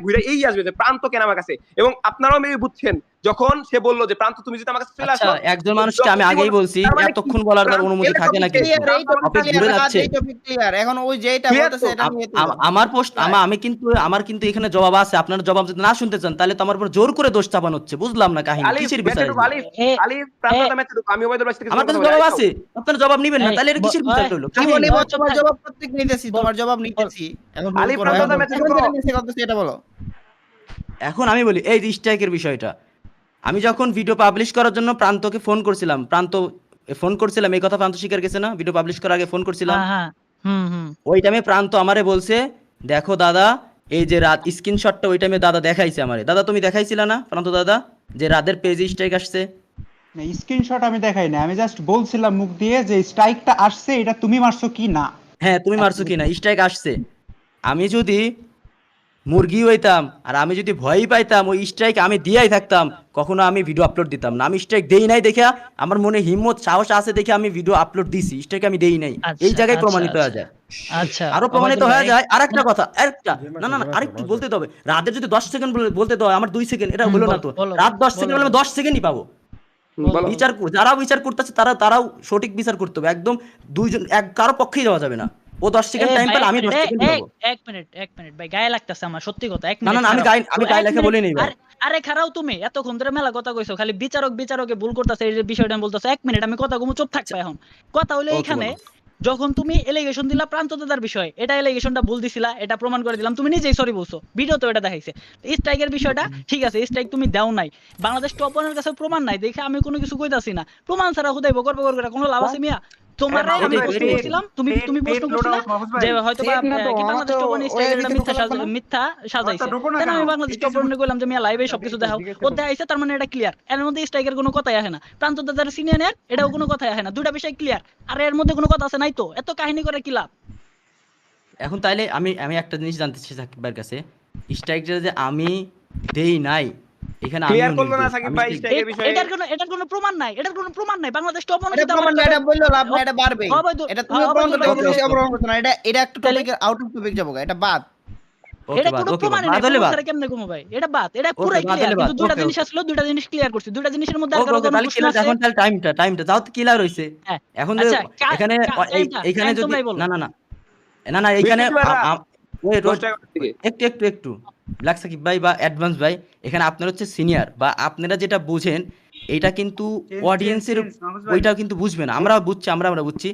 ঘুরে এই আসবে যে প্রান্ত কেন আমার কাছে। এবং আপনারাও মেবি বুঝছেন যখন সে বললো যে প্রান্ত তুমি যদি আমার কাছে চলে আচ্ছা আসো, একজন মানুষকে আমি আগেই বলছি তার মানে এতক্ষণ কি? বলার তার প্রান্ত অনুমতি এলে থাকে না topic কিন্তু ক্লিয়ার, এই টপিক টপিক ক্লিয়ার, ঘুরে রাত যাচ্ছে এই টপিক ক্লিয়ার। এখন ওই যেটা Clear বলতেছে তো? এটা নিয়ে তো আমার প্রশ্ন আমার কিন্তু এখানে জবাব আছে, আপনার জবাব যদি না শুনতে চান তাহলে তো আমার উপর জোর করে দোষ চাপানো হচ্ছে, বুঝলাম না কাহিনী আলিফ কিসের ম্যাচে বিচার ঢুকো, এগুলো? আলিফ প্রান্ত দা ম্যাচে ঢুকো, আমি ওবাইদুল ভাই থেকে আমার কাছে কথা বলি, জবাব আলিফ আছে, আপনারা জবাব নিবেন না, এই, তাহলে এটা কিসের বিচার হলো? নিবো কাহিনী নিবো, চুপ তোমার থাক। জবাব প্রত্যেক নিতেছি, তোমার জবাব নিতেছি। এখন ভুল আলিফ করো। প্রান্ত দা এখন ম্যাচে এখন ঢুকো। যেটা নিয়ে করতেছি এটা বলো। এখন আমি বলি এই যে স্ট্রাইকের বিষয়টা, আমি যখন ভিডিও পাবলিশ করার জন্য প্রান্তকে ফোন করছিলাম, ফোন করছিলাম, এই কথা প্রান্ত স্বীকার গেছে না, ভিডিও পাবলিশ করার আগে ফোন করছিলাম, হ্যাঁ হ্যাঁ, হুম। ওই টাইমে প্রান্ত আমারে বলছে দেখো দাদা এই যে রাত স্ক্রিনশটটা ওই টাইমে দাদা দেখাইছে আমারে। দাদা তুমি দেখাইছিলা না প্রান্ত দাদা যে রাতের পেজে স্ট্রাইক আসছে? স্ক্রিনশট আমি দেখাই না, আমি জাস্ট বলছিলাম মুখ দিয়ে যে স্ট্রাইকটা আসছে, এটা তুমি মারছো কি না। হ্যাঁ তুমি মারছো কিনা, স্ট্রাইক আসছে। আমি যদি মুরগি হইতাম আর আমি যদি ভয়ই পাইতাম ওই স্ট্রাইক আমি দিয়েই থাকতাম, কখনো আমি ভিডিও আপলোড দিতাম না। আমি স্ট্রাইক দেই নাই দেখে, আমার মনে হিম্মত সাহস আছে দেখে আমি ভিডিও আপলোড দিছি, স্ট্রাইক আমি দেই নাই। এই জায়গায় প্রমাণিত হয়ে যায়। আচ্ছা আরো প্রমাণিত ওবায়দুল হয়ে ভাই, যায় আরেকটা কথা, আরেকটা না আরেকটু বলতে হবে। রাতের যদি 10 সেকেন্ড বলতে দাও, আমার 2 সেকেন্ড, এটা হলো না তো। বলো, রাত 10 সেকেন্ড বলো। হলে আমি 10 সেকেন্ডই পাবো। বলো। যারা বিচার করতেছে তারাও সঠিক বিচার করতে হবে, একদম দুইজন কারো পক্ষেই যাওয়া যাবে না। ও 10 সেকেন্ড এই টাইম ভাই, পেলে আমি 10 সেকেন্ড পাবো। এক মিনিট ভাই, গায়ে লাগতেছে আমার, সত্যি কথা। এক না মিনিট আমি খারাপ। গায়ে এক লেখা মিনিট, বলি নাই ভাই। আরে খারাও, তুমি এতক্ষণ ধরে মেলা কথা কইছো, খালি বিচারকে ভুল করতেছে, এই যে বিষয়টা আমি বলতেছো। এক মিনিট, আমি কথা কমু, চুপ থাকবে এখন। কথা হলো Okay, এইখানে বলো। যখন তুমি এলিগেশন দিলা প্রান্ত দাদার বিষয়, এটা এলিগেশনটা ভুল দিছিলা, এটা প্রমাণ করে দিলাম, তুমি নিজেই সরি বলছো, ভিডিও তো এটা দেখাইছে। স্ট্রাইকের বিষয়টা ঠিক আছে, স্ট্রাইক তুমি দাও নাই, বাংলাদেশ টপ ওয়ানের কাছে প্রমাণ নাই দেখে আমি কোনো কিছু কইতাছি না। প্রমাণ ছাড়া হুদাই বকর করে কোনো লাভ আছে মিয়া? তোমারে আমি এটাই, প্রশ্ন এটাই। করছিলাম, তুমি প্রশ্ন করছিলা যে হয়তো বা কি বাংলাদেশ টপ ওয়ান স্ট্রাইকারটা মিথ্যা সাজাইছে, তাই আমি বাংলাদেশ টপ ওয়ানে কইলাম যে মিয়া লাইভে সবকিছু দেখাও, ও দেখাইছে, তার মানে এটা ক্লিয়ার। এর মধ্যে স্ট্রাইকের কোনো কথাই আসে না, প্রান্ত দাদার সিনিয়র এটাও কোনো কথাই আসে না, দুইটা বিষয় ক্লিয়ার। আর এর মধ্যে কোনো কথা আছে নাই তো, এত কাহিনী করে কি লাভ? এখন তাইলে আমি একটা জিনিস জানতে চাই সাকিবের কাছে, স্ট্রাইকটা যে আমি দেই নাই, এখানে ক্লিয়ার আমিও করলো না নির্দোষ। সাকিব আমি ভাই strike- স্ট্রাইকের বিষয়ে। এটার কোনো প্রমাণ নাই, বাংলাদেশ টপ ওয়ান এটা প্রমাণ না, এটা বললো লাভ না, এটা বাড়বে। অবৈধ- এটা তুমি প্রমাণ অবৈধ- করতে পারছো, Okay, সে okay. প্রমাণ করতে না। এটা একটা তাহলে- টপিকের আউট অফ টপিক যাবো, এটা বাদ। Okay, এটা বাদ, কোনো okay, প্রমাণ বাদ। নাই, বাদ হলে বাদ। কেমনে কমো ভাই? এটা বাদ, এটা Okay, পুরাই বাদ ক্লিয়ার। হলে বাদ। কিন্তু দুইটা Okay, জিনিস okay. আসলো, দুইটা জিনিস ক্লিয়ার করছি, দুইটা জিনিসের মধ্যে আর ওকে কারো ওকে কোনো তাহলে প্রশ্ন ক্লিয়ার, আছে? এখন তাহলে টাইমটা যাও তো ক্লিয়ার হইছে। হ্যাঁ। এখন যে আচ্ছা, এখানে এইখানে যদি তোমরাই বলো। না এখানে বৃহস্পতিবার ওয়েট 10 টাকার দিকে। একটু ব্ল্যাক সাকিব ভাই বা অ্যাডভান্স ভাই, এখানে আপনারা হচ্ছে সিনিয়র বা আপনারা যেটা বুঝেন এটা কিন্তু অডিয়েন্সের ওইটাও কিন্তু বুঝবে না। আমরা বুঝছি, আমরা বুঝছি।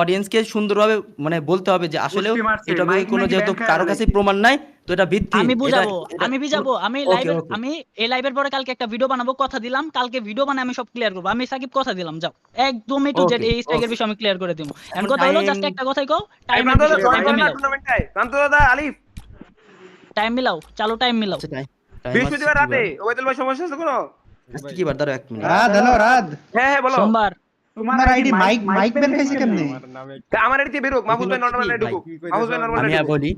অডিয়েন্সকে সুন্দরভাবে মানে বলতে হবে যে আসলে এটা কোনো যেহেতু কারো কাছে প্রমাণ নাই, তো এটা ভিত্তি। আমি বুঝাবো, এটা- আমি Okay, লাইভের okay. আমি এই লাইভের পরে কালকে একটা ভিডিও বানাবো, কথা দিলাম, কালকে ভিডিও বানাই আমি সব ক্লিয়ার করবো। আমি সাকিব কথা দিলাম, যাও একদম টু জেড Okay, এই স্ট্রাইকের okay. বিষয় আমি ক্লিয়ার করে দেবো। এখন এখন কথা হলো time- জাস্ট একটা কথাই কও, এই টাইম প্রান্ত দাদা জয়েন টাইম করেন না মিলাও, টুর্নামেন্টে, প্রান্ত দাদা আলিফ টাইম মিলাও, চালো টাইম মিলাও। আচ্ছা, time বৃহস্পতিবার আছে রাতে কি বার? ওবাইদুল ভাই সমস্যা আছে কোনো? আজকে কি বার? দাঁড়াও 1 মিনিট। রাদ, হ্যালো রাদ, হ্যাঁ বলো। সোমবার। তোমার আইডি মাইক ব্যান খাইছে কেমনে? তা আমার এদিকে বেরোক, মাহফুজ ভাই নরমাল ভাই, ঢুকুক, মাহফুজ ভাই নরমাল আমি ঢুকুক। বলি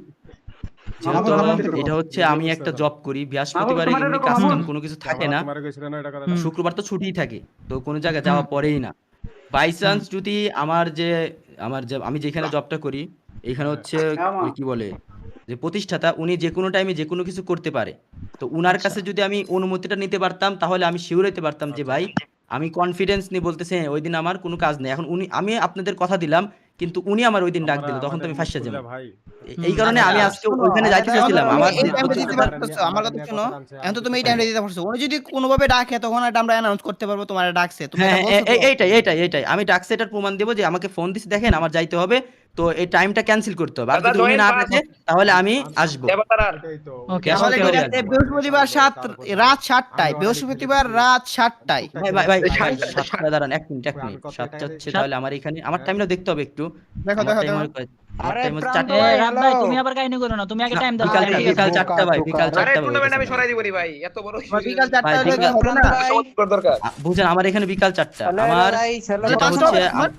যেহেতু এটা হচ্ছে আমি একটা জব করি, বৃহস্পতিবারে এমনি কাজ কাম কোনো কিছু থাকে না, শুক্রবার তো ছুটিই থাকে, তো কোনো জায়গায় যাওয়া পড়েই না। বাই চান্স যদি আমার যে আমি যেখানে জবটা করি এখানে হচ্ছে ওই কি বলে যে প্রতিষ্ঠাতা, উনি যে কোনো টাইমে যে কোনো কিছু করতে পারে, তো উনার কাছে যদি আমি অনুমতিটা নিতে পারতাম তাহলে আমি শিওর হইতে পারতাম যে ভাই আমি কনফিডেন্স নিয়ে বলতেছে হ্যাঁ, ওই দিন আমার কোনো কাজ নেই। এখন আমি আপনাদের কথা দিলাম কিন্তু উনি আমার ওই দিন ডাক দিল, তখন তো আমি ফাঁসে যাবো। এই কারণে আমি আজকে ওইখানে যাইতে চাইছিলাম। আমার এই টাইমটা দিতে পারছো, আমার কথা শোনো। এখন তো তুমি এই টাইমটা দিতে পারছো, উনি যদি কোনোভাবে ডাকে তখন এটা আমরা অ্যানাউন্স করতে পারবো তোমার ডাকছে। তুমি হ্যাঁ এটা বলছো তো? এইটাই আমি ডাকছে, এটার প্রমাণ দেবো যে আমাকে ফোন দিছে, দেখেন আমার যাইতে হবে, তো এই টাইমটা ক্যান্সেল করতে হবে। আর দাদা, যদি উনি join না পাঁচ। ডাকে তাহলে আমি আসবো। এবার তারা ওকে, তাহলে এসব ঠিক কেউ আছে, আসবে। বৃহস্পতিবার রাত 7টায়, বৃহস্পতিবার রাত 7টায়। ভাই 7টা দাঁড়ান, 1 মিনিট 7 যাচ্ছে, তাহলে আমার এখানে আমার টাইমটা দেখতে হবে একটু। দেখো, আমার দেখো, time দেখো। হয় কয়- আমার আরে time হচ্ছে প্রান্ত 4টা। এ ভাই, রাত ভাই, হ্যালো। তুমি আবার কাহিনী করো না, তুমি আগে টাইম দাও। বিকাল ঠিক আছে। 4টা ভাই, বিকাল আরে 4টা টুর্নামেন্ট আমি হয়ে সরাই গেছে। দিব রে ভাই, এত বড় তোমার বিকাল 4টা ভাই, হলে কি বিকাল- হবে না? সময় দরকার। বুঝেন আমার এখানে বিকাল 4টা, আমার যেটা পাঁচটা হচ্ছে হবে তোমার?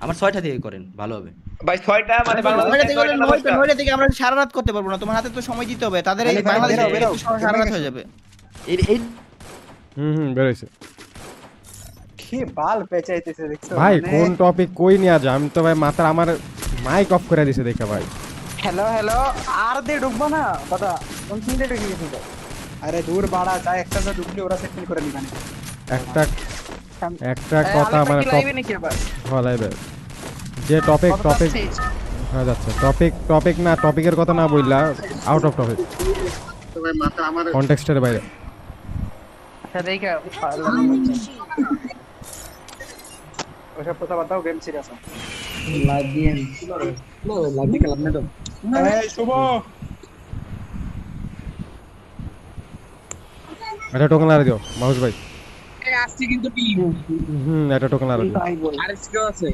আমার 6টা থেকে করেন ভালো হবে। ভাই 6টা মানে নয়টা বাংলাদেশে থেকে হলে 9টা থেকে আমরা সারা রাত করতে পারবো না, তোমার হাতে তো সময় দিতে হবে। তাদের এই তাহলে বাংলাদেশে বেরো, সারা রাত হয়ে যাবে। এই বেরোইছে। কি বাল পেঁচাইতেছে দেখছো ভাই মানে কোন টপিক কই নিয়ে যা আমি তো ভাই মাথার আমার মাইক অফ করে দিছে দেখে ভাই হ্যালো হ্যালো আর দিয়ে ঢুকবো না দাদা কোন চিন্তা ঢুকে গেছি তো আরে দূর বাড়া যা একটা যা ঢুকলি ওরা সেটিং করে নিবানে একটা একটা কথা মানে টপ লাইভে নাকি আবার হলাইবে যে টপিক টপিক হয়ে যাচ্ছে টপিক না টপিকের কথা না বললা আউট অফ টপিক কনটেক্সটের বাইরে আচ্ছা দেখে ওসব কথা বাদ দাও গেম সিরিয়াস লাইভ দিয়ে লাইভ দিয়ে খেলাম না তো এই শুভ এটা টোকেন লাগাই দিও মাউস ভাই আসছে কিন্তু টিম এটা টোকেন লাগাই দিও আর কেউ আছে